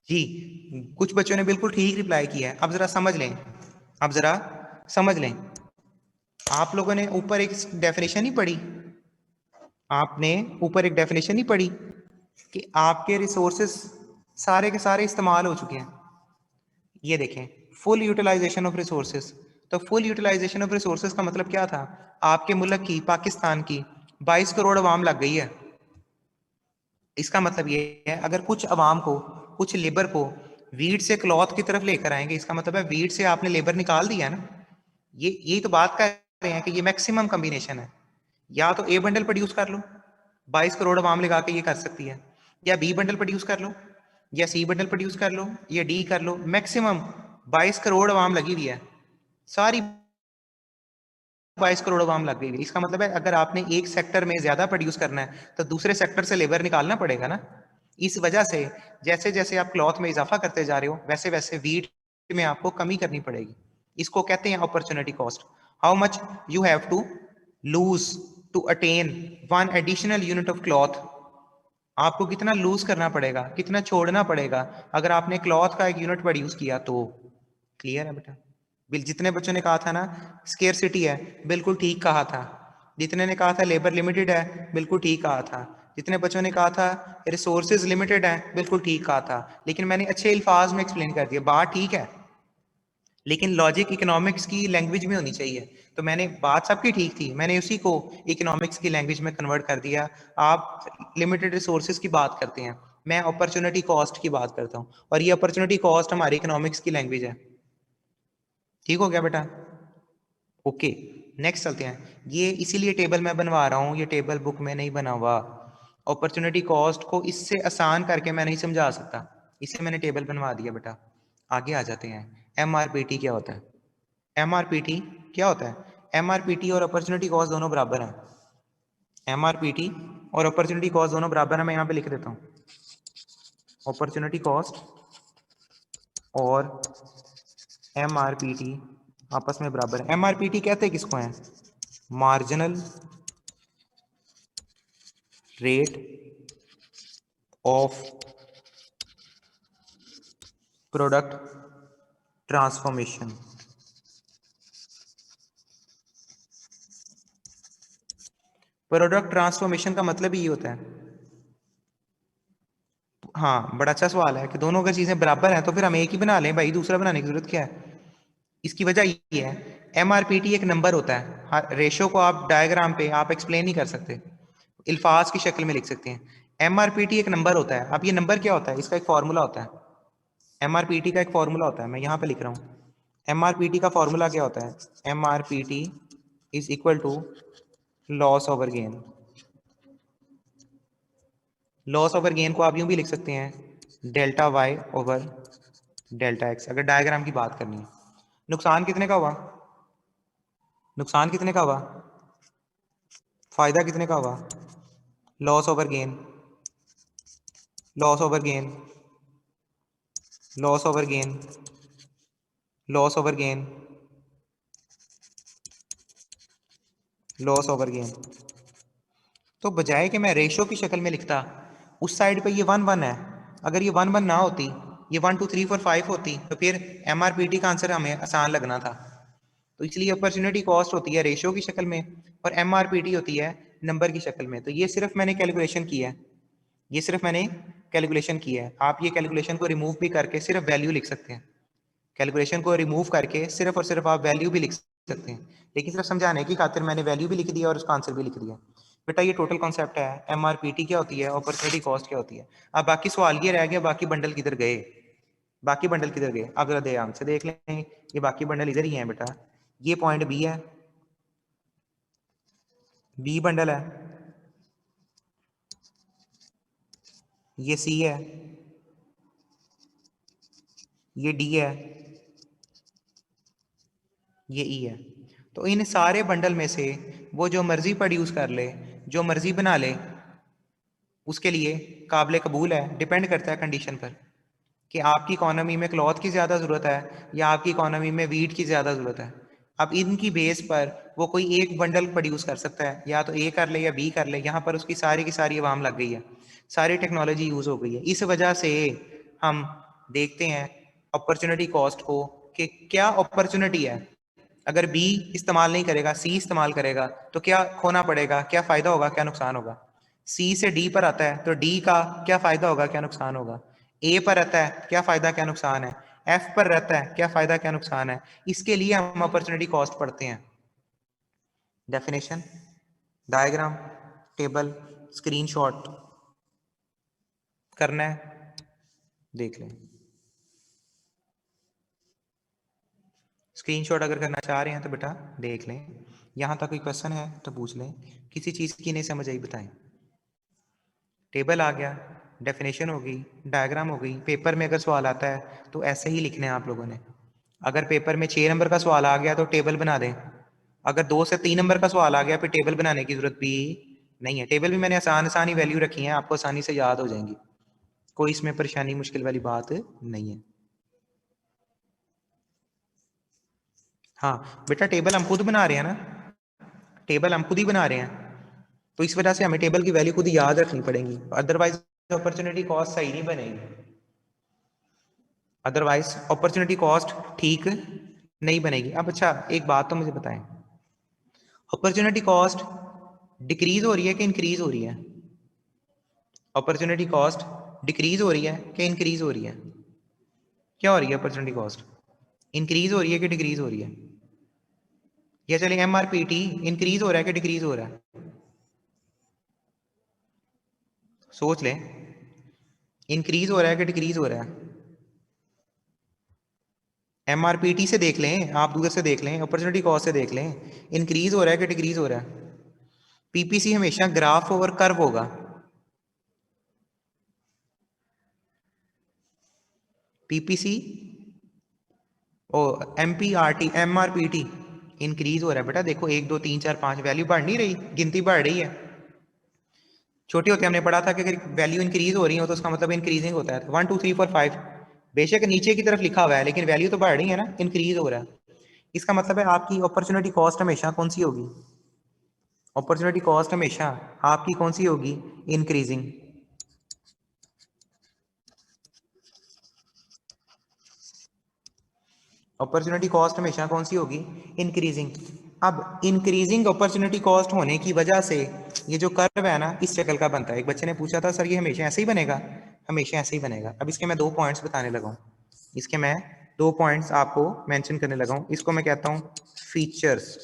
Speaker 1: जी, कुछ बच्चों ने बिल्कुल ठीक रिप्लाई किया है। अब जरा समझ लें, अब जरा समझ लें। आप लोगों ने ऊपर एक डेफिनेशन ही पढ़ी, आपने ऊपर एक डेफिनेशन ही पढ़ी कि आपके रिसोर्सेस सारे के सारे इस्तेमाल हो चुके हैं। ये देखें, फुल यूटिलाइजेशन ऑफ रिसोर्सेस। तो फुल यूटिलाइजेशन ऑफ रिसोर्सेस का मतलब क्या था? आपके मुल्क की, पाकिस्तान की 22 करोड़ अवाम लग गई है। इसका मतलब ये है, अगर कुछ अवाम को, कुछ लेबर को वीट से क्लॉथ की तरफ लेकर आएंगे, इसका मतलब है वीट से आपने लेबर निकाल दिया ना। ये यही तो बात कर रहे हैं कि ये मैक्सिमम कॉम्बिनेशन है। या तो ए बंडल प्रोड्यूस कर लो, 22 करोड़ अवाम लगा के ये कर सकती है, या बी बंडल प्रोड्यूस कर लो, या सी बंडल प्रोड्यूस कर लो, या डी कर लो। मैक्सिमम 22 करोड़ अवाम लगी हुई है, सारी 22 करोड़ अवाम लग गई है। इसका मतलब है अगर आपने एक सेक्टर में ज्यादा प्रोड्यूस करना है तो दूसरे सेक्टर से लेबर निकालना पड़ेगा ना। इस वजह से जैसे जैसे आप क्लॉथ में इजाफा करते जा रहे हो, वैसे वैसे वीट में आपको कमी करनी पड़ेगी। इसको कहते हैं opportunity cost. How much you have to lose to attain 1 additional unit of cloth. आपको कितना लूज करना पड़ेगा, कितना छोड़ना पड़ेगा अगर आपने क्लॉथ का 1 यूनिट प्रोड्यूस किया तो। क्लियर है बेटा? बिल जितने बच्चों ने कहा था ना स्केर्सिटी है, बिल्कुल ठीक कहा था। जितने ने कहा था लेबर लिमिटेड है, बिल्कुल ठीक कहा था। जितने बच्चों ने कहा था रिसोर्सेज लिमिटेड है, बिल्कुल ठीक कहा था। लेकिन मैंने अच्छे अल्फाज में एक्सप्लेन कर दिया, बात ठीक है, लेकिन लॉजिक इकोनॉमिक्स की लैंग्वेज में होनी चाहिए। तो मैंने बात सबकी ठीक थी, मैंने उसी को इकोनॉमिक्स की लैंग्वेज में कन्वर्ट कर दिया। आप लिमिटेड रिसोर्सेज की बात करते हैं, मैं अपॉर्चुनिटी कॉस्ट की बात करता हूँ, और ये अपॉर्चुनिटी कॉस्ट हमारी इकोनॉमिक्स की लैंग्वेज है। ठीक हो गया बेटा? ओके, नेक्स्ट चलते हैं। ये इसीलिए टेबल मैं बनवा रहा हूँ, ये टेबल बुक में नहीं बना हुआ। अपॉर्चुनिटी कॉस्ट को इससे आसान करके मैं नहीं समझा सकता, इसे मैंने टेबल बनवा दिया बेटा। आगे आ जाते हैं, MRPT क्या होता है? MRPT क्या होता है? MRPT और अपॉर्चुनिटी कॉस्ट दोनों बराबर हैं। MRPT और अपॉर्चुनिटी कॉस्ट दोनों बराबर है, मैं यहाँ पे लिख देता हूँ। अपॉर्चुनिटी कॉस्ट और MRPT आपस में बराबर है। MRPT कहते हैं किसको है? Marginal rate of product transformation. Product transformation का मतलब ही होता है। हाँ, बड़ा अच्छा सवाल है कि दोनों अगर चीजें बराबर हैं तो फिर हम एक ही बना लें भाई, दूसरा बनाने की जरूरत क्या है? इसकी वजह ये है, MRPT एक नंबर होता है, रेशो को आप डायग्राम पे आप एक्सप्लेन नहीं कर सकते, अल्फाज की शक्ल में लिख सकते हैं। MRPT एक नंबर होता है। अब ये नंबर क्या होता है? इसका एक फॉर्मूला होता है। MRPT का एक फॉर्मूला होता है, मैं यहाँ पे लिख रहा हूँ। MRPT का फॉर्मूला क्या होता है? MRPT is equal to loss over gain. Loss over gain को आप यूं भी लिख सकते हैं, delta Y over delta X, अगर डायग्राम की बात करनी है। नुकसान कितने का हुआ? नुकसान कितने का हुआ? फायदा कितने का हुआ? Loss over gain, loss over gain, loss over gain, loss over gain, loss over gain. तो बजाय कि मैं रेशो की शक्ल में लिखता, उस साइड पे ये 1 1 है, अगर ये 1 1 ना होती, ये 1 2 3 4 5 होती, तो फिर MRPT का आंसर हमें आसान लगना था। तो इसलिए अपॉर्चुनिटी कॉस्ट होती है रेशो की शक्ल में और MRPT होती है नंबर की शक्ल में। तो ये सिर्फ मैंने कैलकुलेशन की है, ये सिर्फ मैंने कैलकुलेशन की है। आप ये कैलकुलेशन को रिमूव भी करके सिर्फ वैल्यू लिख सकते हैं। कैलकुलेशन को रिमूव करके सिर्फ और सिर्फ आप वैल्यू भी लिख सकते हैं, लेकिन सिर्फ समझाने की खातिर मैंने वैल्यू भी लिख दिया और उसका आंसर भी लिख दिया। बेटा ये टोटल कॉन्सेप्ट है। MRPT क्या होती है, अपॉर्चुनिटी कॉस्ट क्या होती है। अब बाकी सवाल ये रह गया, बाकी बंडल किधर गए? बाकी बंडल किधर गए? आप जरा ध्यान से देख लें, ये बाकी बंडल इधर ही है बेटा। ये पॉइंट बी है, बी बंडल है, ये सी है, ये डी है, ये ई है। तो इन सारे बंडल में से वो जो मर्जी प्रोड्यूस कर ले, जो मर्जी बना ले, उसके लिए काबिल कबूल है। डिपेंड करता है कंडीशन पर कि आपकी इकोनॉमी में क्लॉथ की ज़्यादा ज़रूरत है या आपकी इकोनॉमी में वीट की ज़्यादा ज़रूरत है। अब इनकी बेस पर वो कोई एक बंडल प्रोड्यूस कर सकता है, या तो ए कर ले या बी कर ले। यहाँ पर उसकी सारी की सारी अवाम लग गई है, सारी टेक्नोलॉजी यूज़ हो गई है। इस वजह से हम देखते हैं अपॉर्चुनिटी कॉस्ट को कि क्या अपॉर्चुनिटी है। अगर बी इस्तेमाल नहीं करेगा, सी इस्तेमाल करेगा, तो क्या खोना पड़ेगा, क्या फ़ायदा होगा, क्या नुकसान होगा। सी से डी पर आता है तो डी का क्या फ़ायदा होगा, क्या नुकसान होगा। ए पर रहता है, क्या फ़ायदा क्या नुकसान है। एफ पर रहता है, क्या फ़ायदा क्या नुकसान है। इसके लिए हम अपॉर्चुनिटी कॉस्ट पढ़ते हैं। डेफिनेशन, डायग्राम, टेबल, स्क्रीनशॉट करना है, देख लें। स्क्रीनशॉट अगर करना चाह रहे हैं तो बेटा देख लें। यहाँ तक कोई क्वेश्चन है तो पूछ लें, किसी चीज़ की नहीं समझ आई बताएं। टेबल आ गया, डेफिनेशन हो गई, डायग्राम हो गई। पेपर में अगर सवाल आता है तो ऐसे ही लिखने हैं आप लोगों ने। अगर पेपर में 6 नंबर का सवाल आ गया तो टेबल बना दें। अगर 2 से 3 नंबर का सवाल आ गया फिर टेबल बनाने की जरूरत भी नहीं है। टेबल भी मैंने आसान आसान ही वैल्यू रखी है, आपको आसानी से याद हो जाएंगी, कोई इसमें परेशानी मुश्किल वाली बात नहीं है। हाँ बेटा, टेबल हम खुद बना रहे हैं ना, टेबल हम खुद ही बना रहे हैं, तो इस वजह से हमें टेबल की वैल्यू खुद ही याद रखनी पड़ेगी, अदरवाइज अपॉर्चुनिटी कॉस्ट सही नहीं बनेगी। अदरवाइज अपॉर्चुनिटी कॉस्ट ठीक नहीं बनेगी। अब अच्छा एक बात तो मुझे बताएं, अपॉर्चुनिटी कॉस्ट डिक्रीज हो रही है कि इंक्रीज हो रही है? अपॉर्चुनिटी कॉस्ट डिक्रीज हो रही है कि इंक्रीज हो रही है? क्या हो रही है अपॉर्चुनिटी कॉस्ट? इंक्रीज हो रही है कि डिक्रीज हो रही है? या चलिए MRPT इंक्रीज हो रहा है कि डिक्रीज हो रहा है? सोच लें, इंक्रीज हो रहा है कि डिक्रीज हो रहा है? MRPT से देख लें, आप दूसरे से देख लें, अपॉर्चुनिटी कॉस्ट से देख लें, इंक्रीज हो रहा है कि डिक्रीज हो रहा है? PPC हमेशा ग्राफ ओवर कर्व होगा, पीपीसी और एमपीआरटी एमआरपीटी इंक्रीज हो रहा है बेटा। देखो 1 2 3 4 5 वैल्यू बढ़ नहीं रही, गिनती बढ़ रही है। छोटे होते हमने पढ़ा था कि अगर वैल्यू इंक्रीज हो रही हो तो उसका मतलब इंक्रीजिंग होता है। 1 2 3 4 5 बेशक नीचे की तरफ लिखा हुआ है लेकिन वैल्यू तो बढ़ रही है ना, इंक्रीज हो रहा है। इसका मतलब है आपकी अपॉर्चुनिटी कॉस्ट हमेशा कौन सी होगी? अपॉर्चुनिटी कॉस्ट हमेशा आपकी कौन सी होगी? इंक्रीजिंग। अपॉर्चुनिटी कॉस्ट हमेशा कौन सी होगी? इंक्रीजिंग। अब इंक्रीजिंग अपॉर्चुनिटी कॉस्ट होने की वजह से ये जो कर्व है ना इस शक्ल का बनता है। एक बच्चे ने पूछा था सर ये हमेशा ऐसे ही बनेगा? हमेशा ऐसे ही बनेगा। अब इसके मैं 2 पॉइंट्स बताने लगा हूँ। इसके मैं 2 पॉइंट्स आपको मेंशन करने लगा हूँ। इसको मैं कहता हूँ फीचर्स।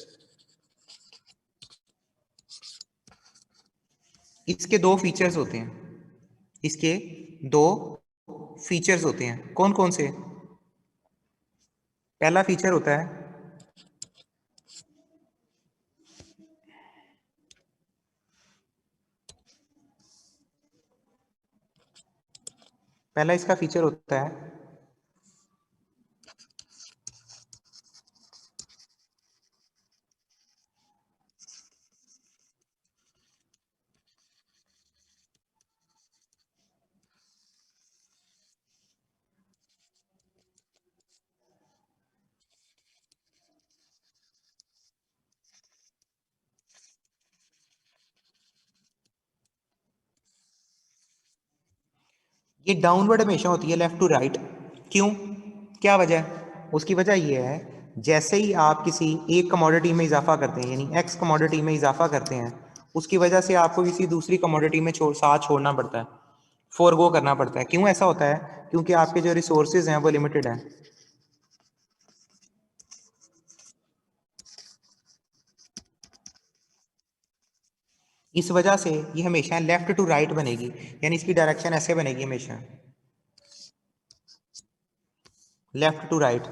Speaker 1: इसके 2 फीचर्स होते हैं। इसके 2 फीचर्स होते हैं। कौन कौन से? पहला फीचर होता है पहला इसका फीचर होता है ये डाउनवर्ड हमेशा होती है, लेफ्ट टू राइट। क्यों? क्या वजह है? उसकी वजह ये है जैसे ही आप किसी एक कमोडिटी में इजाफा करते हैं यानी एक्स कमोडिटी में इजाफा करते हैं उसकी वजह से आपको किसी दूसरी कमोडिटी में साथ छोड़ना पड़ता है, फोरगो करना पड़ता है। क्यों ऐसा होता है? क्योंकि आपके जो रिसोर्सेज हैं वो लिमिटेड हैं। इस वजह से ये हमेशा लेफ्ट टू राइट बनेगी, यानी इसकी डायरेक्शन ऐसे बनेगी हमेशा, लेफ्ट टू राइट।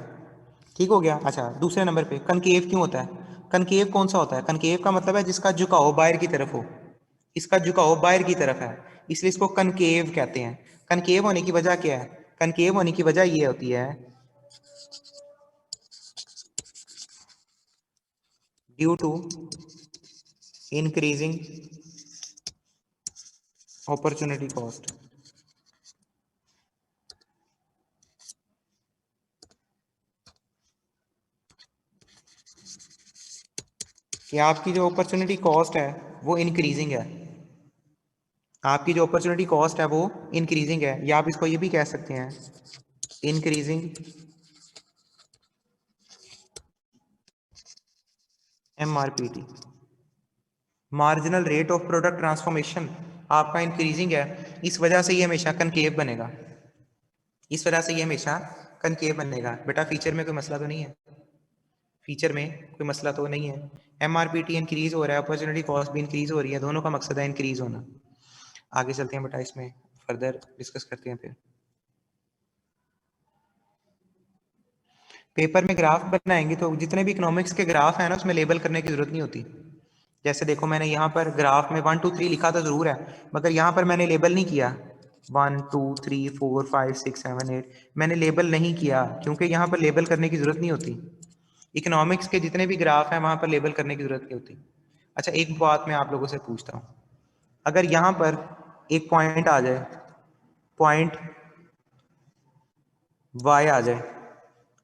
Speaker 1: ठीक हो गया। अच्छा दूसरे नंबर पे कनकेव क्यों होता है? कनकेव कौन सा होता है? कनकेव का मतलब है जिसका झुकाव बाहर की तरफ हो। इसका झुकाव बाहर की तरफ है इसलिए इसको कनकेव कहते हैं। कनकेव होने की वजह क्या है? कनकेव होने की वजह ये होती है due to increasing opportunity cost. कि आपकी जो अपॉर्चुनिटी कॉस्ट है वो इंक्रीजिंग है। आपकी जो अपॉर्चुनिटी कॉस्ट है वो इंक्रीजिंग है, या आप इसको ये भी कह सकते हैं increasing MRPT, marginal rate of product transformation आपका इंक्रीजिंग है। इस वजह से ये हमेशा कनकेव बनेगा। इस वजह से ये हमेशा कनकेव बनेगा। बेटा फीचर में कोई मसला तो नहीं है? फीचर में कोई मसला तो नहीं है। एमआरपीटी इंक्रीज हो रहा है, अपॉर्चुनिटी कॉस्ट भी इंक्रीज हो रही है, दोनों का मकसद है इंक्रीज होना। आगे चलते हैं बेटा, इसमें फर्दर डिस्कस करते हैं। फिर पेपर में ग्राफ बनाएंगे तो जितने भी इकोनॉमिक्स के ग्राफ है ना उसमें लेबल करने की जरूरत नहीं होती। जैसे देखो मैंने यहाँ पर ग्राफ में 1 2 3 लिखा तो जरूर है मगर यहाँ पर मैंने लेबल नहीं किया 1 2 3 4 5 6 7 8 मैंने लेबल नहीं किया क्योंकि यहाँ पर लेबल करने की जरूरत नहीं होती। इकोनॉमिक्स के जितने भी ग्राफ हैं वहां पर लेबल करने की जरूरत नहीं होती। अच्छा एक बात मैं आप लोगों से पूछता हूँ, अगर यहाँ पर एक पॉइंट आ जाए, पॉइंट वाई आ जाए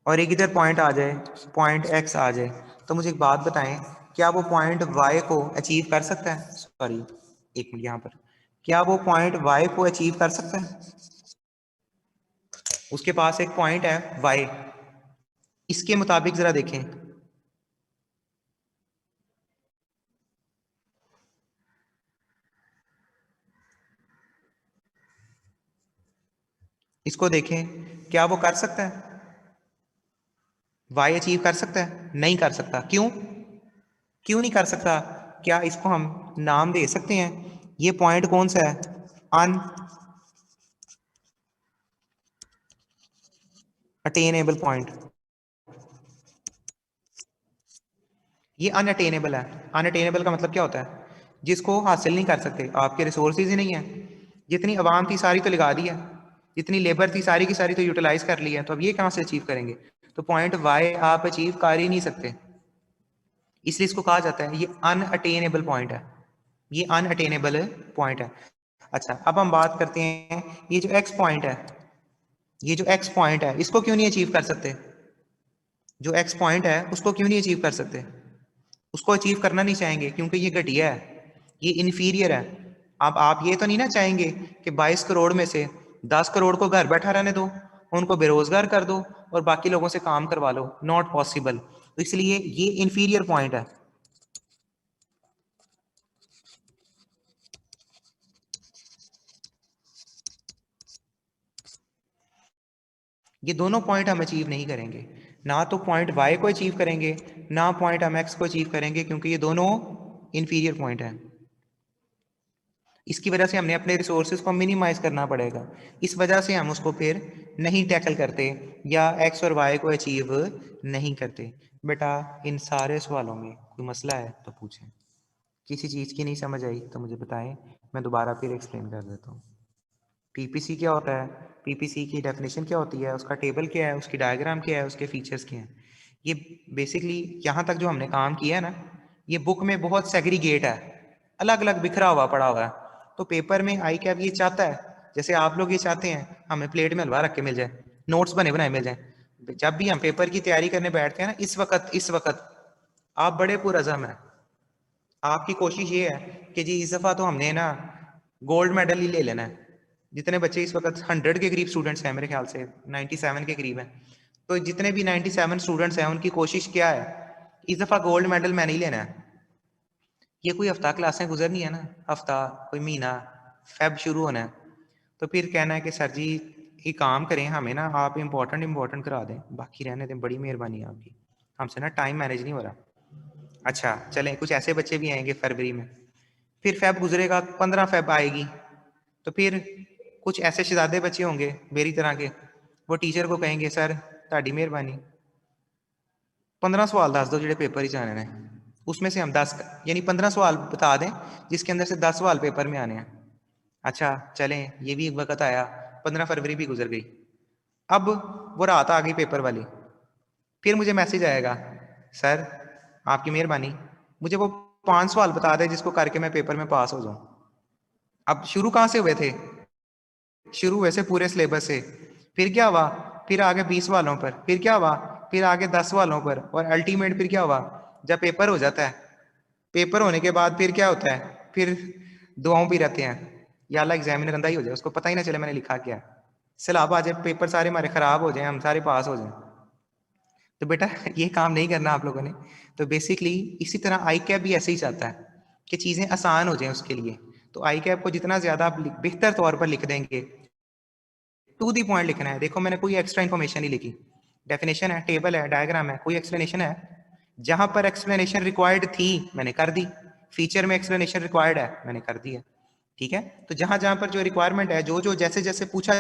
Speaker 1: और एक इधर पॉइंट आ जाए, पॉइंट एक्स आ जाए, तो मुझे एक बात बताएं, क्या वो पॉइंट वाई को अचीव कर सकता है? सॉरी एक मिनट, यहाँ पर क्या वो पॉइंट वाई को अचीव कर सकता है? उसके पास एक पॉइंट है वाई, इसके मुताबिक जरा देखें। इसको देखें, क्या वो कर सकता है? वाई अचीव कर सकता है? नहीं कर सकता। क्यों? क्यों नहीं कर सकता? क्या इसको हम नाम दे सकते हैं? ये पॉइंट कौन सा है? अन अटेनेबल पॉइंट। ये अनअटेनेबल है। अनअटेनेबल का मतलब क्या होता है? जिसको हासिल नहीं कर सकते, आपके रिसोर्सेज ही नहीं है। जितनी आवाम थी सारी तो लगा दी है, जितनी लेबर थी सारी की सारी तो यूटिलाइज कर ली है, तो अब ये कहाँ से अचीव करेंगे? तो पॉइंट वाई आप अचीव कर ही नहीं सकते, इसलिए इसको कहा जाता है ये अनअटेनेबल पॉइंट है, ये अनअटेनेबल पॉइंट है। अच्छा, अब हम बात करते हैं ये जो एक्स पॉइंट है, ये जो एक्स पॉइंट है इसको क्यों नहीं अचीव कर सकते? जो एक्स पॉइंट है उसको क्यों नहीं अचीव कर सकते? उसको अचीव करना नहीं चाहेंगे क्योंकि ये घटिया है, ये इन्फीरियर है। अब आप ये तो नहीं ना चाहेंगे कि 22 करोड़ में से 10 करोड़ को घर बैठा रहने दो, उनको बेरोजगार कर दो और बाकी लोगों से काम करवा लो, नॉट पॉसिबल। तो इसलिए ये इन्फीरियर पॉइंट है। ये दोनों पॉइंट हम अचीव नहीं करेंगे, ना तो पॉइंट वाई को अचीव करेंगे ना पॉइंट हम एक्स को अचीव करेंगे, क्योंकि ये दोनों इन्फीरियर पॉइंट है। इसकी वजह से हमने अपने रिसोर्सेज को मिनिमाइज करना पड़ेगा, इस वजह से हम उसको फिर नहीं टैकल करते या एक्स और वाई को अचीव नहीं करते। बेटा इन सारे सवालों में कोई मसला है तो पूछें, किसी चीज़ की नहीं समझ आई तो मुझे बताएं, मैं दोबारा फिर एक्सप्लेन कर देता हूँ। पीपीसी क्या होता है, पीपीसी की डेफिनेशन क्या होती है, उसका टेबल क्या है, उसकी डायग्राम क्या है, उसके फीचर्स क्या हैं। ये बेसिकली यहाँ तक जो हमने काम किया है ना, ये बुक में बहुत सेग्रीगेट है, अलग अलग बिखरा हुआ पड़ा हुआ है। तो पेपर में आई कैप ये चाहता है, जैसे आप लोग ये चाहते हैं हमें प्लेट में हलवा रख के मिल जाए, नोट्स बने बनाए मिल जाए। जब भी हम पेपर की तैयारी करने बैठते हैं ना, इस वक्त आप बड़े पुरअज़म हैं, आपकी कोशिश ये है कि जी इस दफ़ा तो हमने ना गोल्ड मेडल ही ले लेना है। जितने बच्चे इस वक्त 100 के करीब स्टूडेंट्स हैं, मेरे ख्याल से 97 के करीब हैं, तो जितने भी 97 स्टूडेंट्स हैं उनकी कोशिश क्या है, इस दफ़ा गोल्ड मेडल मैंने ही लेना है। ये कोई हफ्ता क्लासें गुजरनी है ना, हफ्ता कोई महीना, फेब शुरू होना है, तो फिर कहना है कि सर जी एक काम करें, हमें ना आप इम्पोर्टेंट करा दें, बाकी रहने दें, बड़ी मेहरबानी है आपकी, हमसे ना टाइम मैनेज नहीं हो रहा। अच्छा चलें, कुछ ऐसे बच्चे भी आएंगे फरवरी में, फिर फेब गुजरेगा, 15 फेब आएगी, तो फिर कुछ ऐसे शहजादे बच्चे होंगे मेरी तरह के, वो टीचर को कहेंगे सर ताड़ी मेहरबानी 15 सवाल दस दो जो पेपर ही जाने हैं, उसमें से हम 10 यानी 15 सवाल बता दें जिसके अंदर से 10 सवाल पेपर में आने हैं। अच्छा चलें, ये भी एक वक्त आया, 15 फरवरी भी गुजर गई, अब वो रात आ गई पेपर वाली, फिर मुझे मैसेज आएगा सर आपकी मेहरबानी मुझे वो 5 सवाल बता दे जिसको करके मैं पेपर में पास हो जाऊं। अब शुरू कहाँ से हुए थे, शुरू हुए से पूरे सिलेबस से, फिर क्या हुआ, फिर आगे 20 वालों पर, फिर क्या हुआ, फिर आगे 10 वालों पर, और अल्टीमेट फिर क्या हुआ, जब पेपर हो जाता है, पेपर होने के बाद फिर क्या होता है, फिर दुआओं भी रहते हैं या अल्लाह एग्जामिनर गंदा ही हो जाए, उसको पता ही ना चले मैंने लिखा क्या, सैलाब आ जाए, पेपर सारे हमारे खराब हो जाए, हम सारे पास हो जाए। तो बेटा ये काम नहीं करना आप लोगों ने। तो बेसिकली इसी तरह आई कैप भी ऐसे ही चाहता है कि चीज़ें आसान हो जाएं उसके लिए, तो आई कैप को जितना ज़्यादा आप बेहतर तौर पर लिख देंगे, टू दी पॉइंट लिखना है। देखो मैंने कोई एक्स्ट्रा इन्फॉर्मेशन नहीं लिखी, डेफिनेशन है, टेबल है, डायग्राम है, कोई एक्सप्लेनेशन है, जहां पर एक्सप्लेनेशन रिक्वायर्ड थी मैंने कर दी, फीचर में एक्सप्लेनेशन रिक्वायर्ड है मैंने कर दिया, ठीक है। तो जहां जहां पर जो रिक्वायरमेंट है, जो जो जैसे जैसे पूछा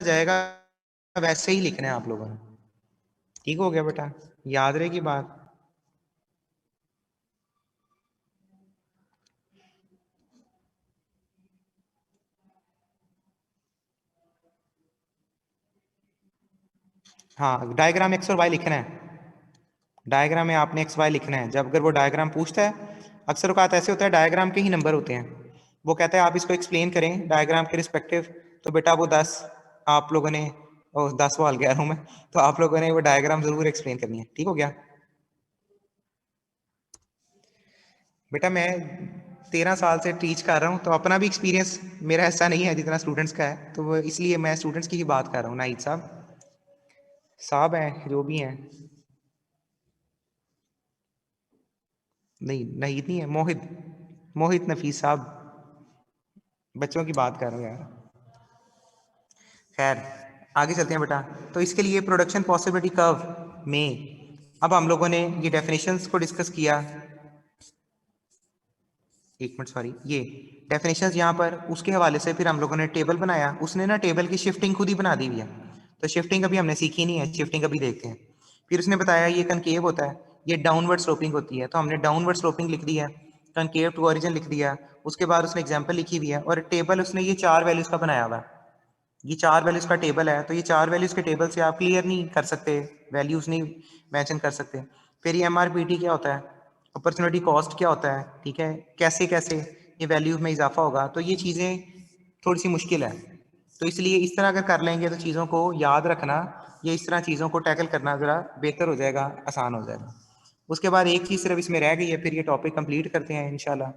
Speaker 1: जाएगा वैसे ही लिखना है आप लोगों ने, ठीक हो गया बेटा, याद रहेगी बात। हाँ डायग्राम एक्स और वाई लिखना है, डायग्राम में आपने एक्स वाई लिखना है। जब अगर वो डायग्राम पूछता है, अक्सर औकात ऐसे होता है डायग्राम के ही नंबर होते हैं, वो कहता है आप इसको एक्सप्लेन करें डायग्राम के रिस्पेक्टिव, तो बेटा वो 10 आप लोगों ने, 10 सवाल कह रहा हूँ मैं, तो आप लोगों ने वो डायग्राम जरूर एक्सप्लेन करनी है, ठीक हो गया बेटा। मैं 13 साल से टीच कर रहा हूँ, तो अपना भी एक्सपीरियंस मेरा ऐसा नहीं है जितना स्टूडेंट्स का है, तो वो इसलिए मैं स्टूडेंट्स की ही बात कर रहा हूँ। नाहिद साहब, साहब हैं जो भी हैं, नहीं नाहिद नहीं है, मोहित, मोहित नफीस साहब, बच्चों की बात कर रहे हैं यार। खैर आगे चलते हैं बेटा। तो इसके लिए प्रोडक्शन पॉसिबिलिटी कर्व में अब हम लोगों ने ये डेफिनेशंस को डिस्कस किया, एक मिनट सॉरी, ये डेफिनेशंस यहाँ पर, उसके हवाले से फिर हम लोगों ने टेबल बनाया, उसने ना टेबल की शिफ्टिंग खुद ही बना दी हुई है, तो शिफ्टिंग अभी हमने सीखी नहीं है, शिफ्टिंग अभी देखते हैं। फिर उसने बताया ये कनकेव होता है, ये डाउनवर्ड स्लोपिंग होती है, तो हमने डाउनवर्ड स्लोपिंग लिख दी है, कनकेव टू ओरिजिन लिख दिया, उसके बाद उसने एग्जाम्पल लिखी हुई है, और टेबल उसने ये 4 वैल्यूज का बनाया हुआ है, ये 4 वैल्यूज का टेबल है, तो ये 4 वैल्यूज के टेबल से आप क्लियर नहीं कर सकते, वैल्यूज नहीं मेंशन कर सकते। फिर ये एमआरपीटी क्या होता है, अपॉर्चुनिटी कॉस्ट क्या होता है, ठीक है, कैसे कैसे ये वैल्यू में इजाफा होगा, तो ये चीज़ें थोड़ी सी मुश्किल है। तो इसलिए इस तरह अगर कर लेंगे तो चीज़ों को याद रखना या इस तरह चीज़ों को टैकल करना ज़रा बेहतर हो जाएगा, आसान हो जाएगा। उसके बाद एक चीज़ सिर्फ इसमें रह गई है, फिर ये टॉपिक कंप्लीट करते हैं इंशाल्लाह।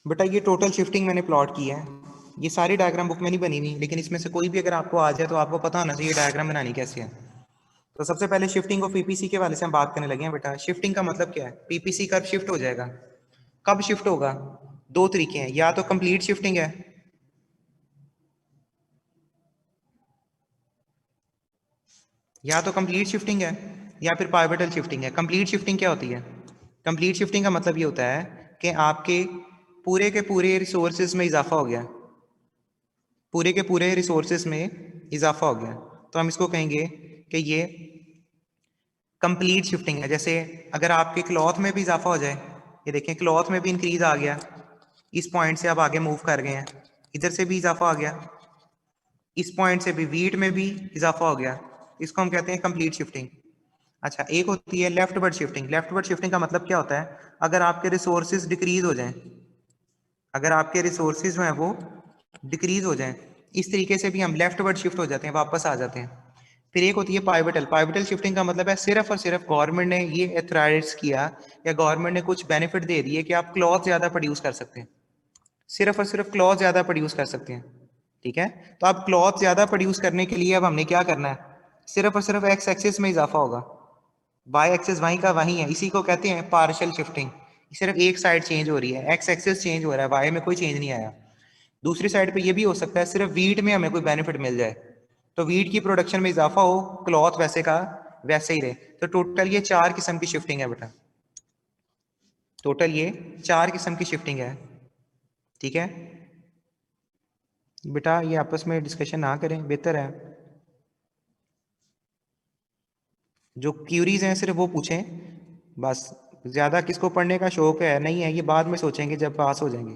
Speaker 1: बेटा ये टोटल शिफ्टिंग मैंने प्लॉट की है, ये सारी डायग्राम बुक में नहीं बनी हुई, लेकिन इसमें से कोई भी अगर आपको आ जाए तो आपको पता होना चाहिए डायग्राम बनानी कैसे है। तो सबसे पहले शिफ्टिंग ऑफ पीपीसी के वाले से हम बात करने लगे हैं बेटा। शिफ्टिंग का मतलब क्या है? पीपीसी कब शिफ्ट हो जाएगा, कब शिफ्ट होगा? दो तरीके हैं, या तो कंप्लीट शिफ्टिंग है, या तो कंप्लीट शिफ्टिंग है, या फिर पाइवटल शिफ्टिंग है। कंप्लीट शिफ्टिंग क्या होती है? कंप्लीट शिफ्टिंग का मतलब ये होता है कि आपके पूरे के पूरे रिसोर्सेज में इजाफा हो गया, पूरे के पूरे रिसोर्सेज में इजाफा हो गया, तो हम इसको कहेंगे कि ये कंप्लीट शिफ्टिंग है। जैसे अगर आपके क्लॉथ में भी इजाफा हो जाए, ये देखें क्लॉथ में भी इंक्रीज आ गया, इस पॉइंट से आप आगे मूव कर गए हैं, इधर से भी इजाफा आ गया, इस पॉइंट से भी वीट में भी इजाफा हो गया, इसको हम कहते हैं कंप्लीट शिफ्टिंग। अच्छा, एक होती है लेफ्टवर्ड शिफ्टिंग। लेफ्टवर्ड शिफ्टिंग का मतलब क्या होता है? अगर आपके रिसोर्सेज डिक्रीज हो जाएं, अगर आपके रिसोर्सेज जो हैं वो डिक्रीज हो जाएं, इस तरीके से भी हम लेफ्टवर्ड शिफ्ट हो जाते हैं, वापस आ जाते हैं। फिर एक होती है पाइवटल। पाइवटल शिफ्टिंग का मतलब है सिर्फ और सिर्फ गवर्नमेंट ने ये एथराइज किया या गवर्नमेंट ने कुछ बेनिफिट दे दिए कि आप क्लॉथ ज्यादा प्रोड्यूस कर सकते हैं, सिर्फ और सिर्फ क्लॉथ ज्यादा प्रोड्यूस कर सकते हैं। ठीक है, तो अब क्लॉथ ज्यादा प्रोड्यूस करने के लिए अब हमने क्या करना है? सिर्फ और सिर्फ एक्स एक्सिस में इजाफा होगा, वाई एक्सिस वहीं का वहीं है, इसी को कहते हैं पार्शियल शिफ्टिंग। सिर्फ एक साइड चेंज हो रही है, एक्स एक्सिस चेंज हो रहा है, वाई में कोई चेंज नहीं आया। दूसरी साइड पे ये भी हो सकता है सिर्फ वीट में हमें कोई बेनिफिट मिल जाए, तो वीट की प्रोडक्शन में इजाफा हो, क्लॉथ वैसे का वैसे ही रहे। तो टोटल ये चार किस्म की शिफ्टिंग है बेटा, टोटल ये चार किस्म की शिफ्टिंग है। ठीक है बेटा, ये आपस में डिस्कशन ना करें, बेहतर है। जो क्यूरीज हैं सिर्फ वो पूछें बस, ज्यादा किसको पढ़ने का शौक है नहीं है ये बाद में सोचेंगे जब पास हो जाएंगे।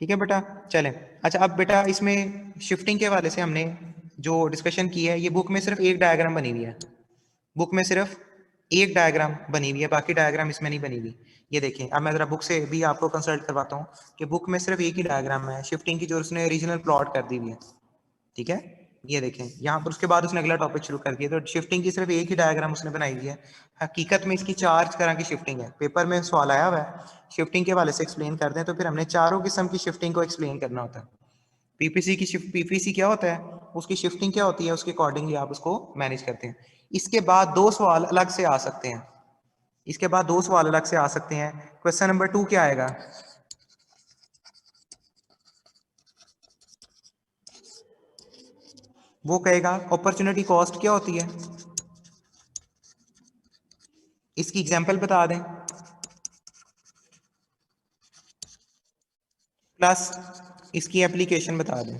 Speaker 1: ठीक है बेटा, चलें। अच्छा, अब बेटा इसमें शिफ्टिंग के वाले से हमने जो डिस्कशन की है, ये बुक में सिर्फ एक डायग्राम बनी हुई है, बुक में सिर्फ एक डायग्राम बनी हुई है, बाकी डायग्राम इसमें नहीं बनी हुई। ये देखें, अब मैं जरा बुक से भी आपको कंसल्ट करवाता हूँ कि बुक में सिर्फ एक ही डायग्राम है शिफ्टिंग की, जो उसने ओरिजिनल प्लॉट कर दी हुई है। ठीक है, ये देखें यहाँ पर, उसके बाद उसने अगला टॉपिक शुरू कर दिया। तो शिफ्टिंग की सिर्फ एक ही डायग्राम उसने बनाई हुई है। हकीकत में इसकी चार तरह की शिफ्टिंग है, पेपर में सवाल आया हुआ है शिफ्टिंग के वाले से एक्सप्लेन कर दें, तो फिर हमने चारों किस्म की शिफ्टिंग को एक्सप्लेन करना होता है। पीपीसी की शिफ्ट, पीपीसी क्या होता है, उसकी शिफ्टिंग क्या होती है, उसके अकॉर्डिंगली आप उसको मैनेज करते हैं। इसके बाद दो सवाल अलग से आ सकते हैं, इसके बाद दो सवाल अलग से आ सकते हैं। क्वेश्चन नंबर 2 क्या आएगा? वो कहेगा अपॉर्चुनिटी कॉस्ट क्या होती है, इसकी एग्जांपल बता दें, प्लस इसकी एप्लीकेशन बता दें।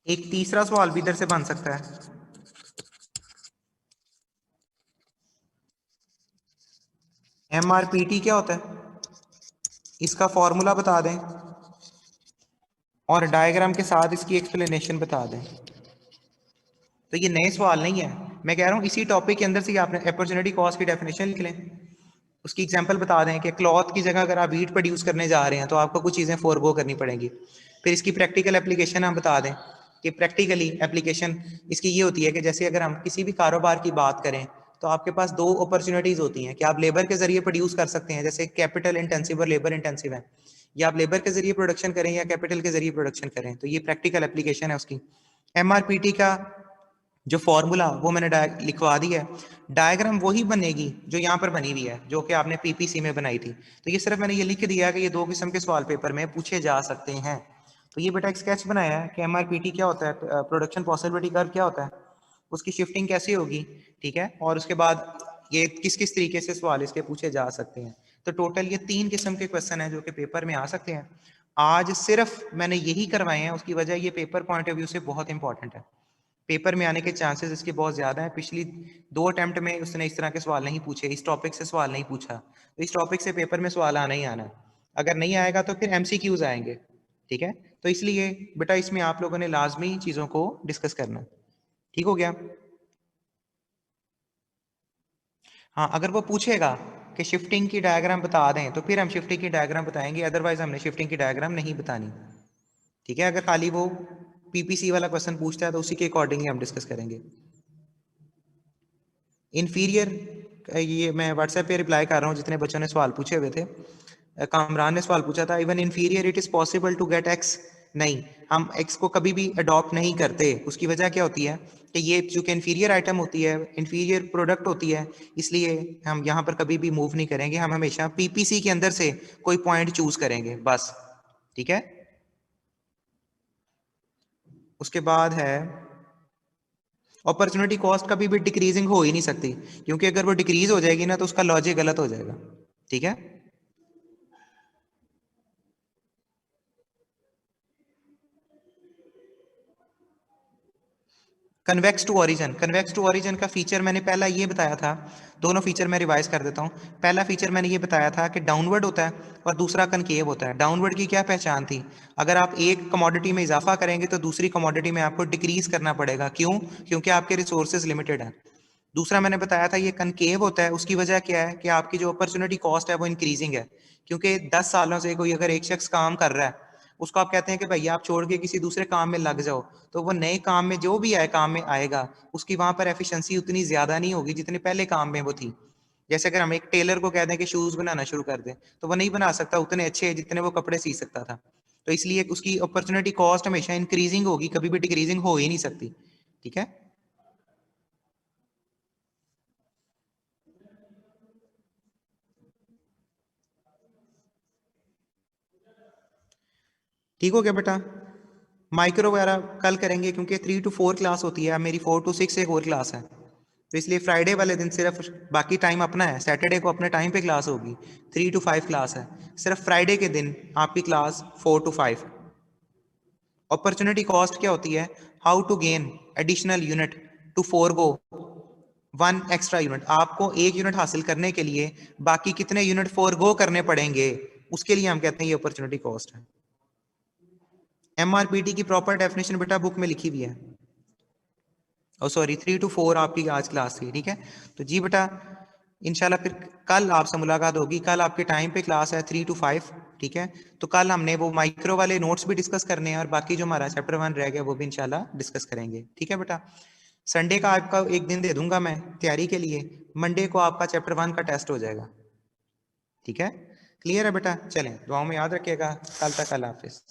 Speaker 1: एक तीसरा सवाल भी इधर से बन सकता है, एमआरपीटी क्या होता है, इसका फॉर्मूला बता दें, और डायग्राम के साथ इसकी एक्सप्लेनेशन बता दें। तो ये नए सवाल नहीं है, मैं कह रहा हूँ इसी टॉपिक के अंदर से आपने अपॉर्चुनिटी कॉस्ट की डेफिनेशन लिख लें, उसकी एग्जांपल बता दें कि क्लॉथ की जगह अगर आप वीट प्रोड्यूस करने जा रहे हैं तो आपको कुछ चीज़ें फोरगो करनी पड़ेंगी। फिर इसकी प्रैक्टिकल एप्लीकेशन हम बता दें कि प्रैक्टिकली एप्लीकेशन इसकी ये होती है कि जैसे अगर हम किसी भी कारोबार की बात करें तो आपके पास दो अपॉर्चुनिटीज़ होती हैं कि आप लेबर के जरिए प्रोड्यूस कर सकते हैं, जैसे कैपिटल इंटेंसिव और लेबर इंटेंसिव है, या आप लेबर के जरिए प्रोडक्शन करें या कैपिटल के जरिए प्रोडक्शन करें, तो ये प्रैक्टिकल एप्लीकेशन है उसकी। एमआरपीटी का जो फॉर्मूला वो मैंने लिखवा दी है, डायग्राम वही बनेगी जो यहाँ पर बनी हुई है, जो कि आपने पीपीसी में बनाई थी। तो ये सिर्फ मैंने ये लिख दिया कि ये दो किस्म के सवाल पेपर में पूछे जा सकते हैं। तो ये बेटा एक स्केच बनाया है कि एमआरपीटी क्या होता है, प्रोडक्शन पॉसिबिलिटी कर्व क्या होता है, उसकी शिफ्टिंग कैसी होगी। ठीक है, और उसके बाद ये किस किस तरीके से सवाल इसके पूछे जा सकते हैं। तो टोटल ये तीन किस्म के क्वेश्चन हैं जो कि पेपर में आ सकते हैं। आज सिर्फ मैंने यही करवाए हैं, उसकी वजह ये पेपर पॉइंट ऑफ व्यू से बहुत इंपॉर्टेंट है, पेपर में आने के चांसेस इसके बहुत ज्यादा है। पिछली दो अटेम्प्ट में उसने इस तरह के सवाल नहीं पूछे, इस टॉपिक से सवाल नहीं पूछा, तो इस टॉपिक से पेपर में सवाल आना ही आना है। अगर नहीं आएगा तो फिर एमसीक्यूज आएंगे। ठीक है, तो इसलिए बेटा इसमें आप लोगों ने लाजमी चीजों को डिस्कस करना। ठीक हो गया? हाँ, अगर वो पूछेगा कि शिफ्टिंग की डायग्राम बता दें तो फिर हम शिफ्टिंग की डायग्राम बताएंगे, अदरवाइज हमने शिफ्टिंग की डायग्राम नहीं बतानी। ठीक है, अगर खाली वो पीपीसी वाला क्वेश्चन पूछता है तो उसी के अकॉर्डिंग हम डिस्कस करेंगे। इंफीरियर ये मैं व्हाट्सएप पे रिप्लाई कर रहा हूँ जितने बच्चों ने सवाल पूछे हुए थे। कामरान ने सवाल पूछा था, even inferior it is possible to get X. नहीं, हम एक्स को कभी भी अडॉप्ट नहीं करते। उसकी वजह क्या होती है कि ये चूंकि इन्फीरियर आइटम होती है, इन्फीरियर प्रोडक्ट होती है, इसलिए हम यहाँ पर कभी भी मूव नहीं करेंगे। हम हमेशा पीपीसी के अंदर से कोई पॉइंट चूज करेंगे बस। ठीक है। उसके बाद है अपॉर्चुनिटी कॉस्ट कभी भी डिक्रीजिंग हो ही नहीं सकती, क्योंकि अगर वो डिक्रीज हो जाएगी ना तो उसका लॉजिक गलत हो जाएगा। ठीक है। Convex to origin, convex to origin का फीचर मैंने पहला ये बताया था। दोनों फीचर मैं रिवाइज कर देता हूँ। पहला फीचर मैंने ये बताया था कि डाउनवर्ड होता है और दूसरा कनकेव होता है। डाउनवर्ड की क्या पहचान थी? अगर आप एक कमोडिटी में इजाफा करेंगे तो दूसरी कमोडिटी में आपको डिक्रीज करना पड़ेगा। क्यों? क्योंकि आपके रिसोर्सेज लिमिटेड है। दूसरा मैंने बताया था ये कनकेव होता है। उसकी वजह क्या है कि आपकी जो अपॉर्चुनिटी कॉस्ट है वो इंक्रीजिंग है। क्योंकि 10 सालों से कोई अगर एक शख्स काम कर रहा है, उसको आप कहते हैं कि भैया आप छोड़ के किसी दूसरे काम में लग जाओ, तो वो नए काम में जो भी आए काम में आएगा, उसकी वहां पर एफिशिएंसी उतनी ज्यादा नहीं होगी जितनी पहले काम में वो थी। जैसे अगर हम एक टेलर को कह दें कि शूज बनाना शुरू कर दें, तो वो नहीं बना सकता उतने अच्छे जितने वो कपड़े सी सकता था। तो इसलिए उसकी अपॉर्चुनिटी कॉस्ट हमेशा इंक्रीजिंग होगी, कभी भी डिक्रीजिंग हो ही नहीं सकती। ठीक है। ठीक हो गया बेटा? माइक्रो वगैरह कल करेंगे, क्योंकि 3 to 4 क्लास होती है। मेरी 4 to 6 एक और क्लास है, तो इसलिए फ्राइडे वाले दिन सिर्फ, बाकी टाइम अपना है। सैटरडे को अपने टाइम पे क्लास होगी। 3 to 5 क्लास है। सिर्फ फ्राइडे के दिन आपकी क्लास 4 to 5। अपॉर्चुनिटी कॉस्ट क्या होती है? How to gain additional unit to forgo 1 extra unit. आपको एक यूनिट हासिल करने के लिए बाकी कितने यूनिट फोरगो करने पड़ेंगे, उसके लिए हम कहते हैं ये अपॉर्चुनिटी कॉस्ट है। एमआरपीटी की प्रॉपर डेफिनेशन बेटा बुक में लिखी हुई है। ओ सॉरी, 3 to 4 आपकी आज क्लास थी। ठीक है। तो जी बेटा, इंशाल्लाह फिर कल आपसे मुलाकात होगी। कल आपके टाइम पे क्लास है 3 to 5। ठीक है। तो कल हमने वो माइक्रो वाले नोट्स भी डिस्कस करने हैं और बाकी जो हमारा चैप्टर 1 रह गया वो भी इंशाल्लाह डिस्कस करेंगे। ठीक है बेटा। संडे का आपका एक दिन दे दूंगा मैं तैयारी के लिए। मंडे को आपका चैप्टर 1 का टेस्ट हो जाएगा। ठीक है। क्लियर है बेटा? चलें, दुआओं में याद रखिएगा। कल तक अल्लाह हाफिज।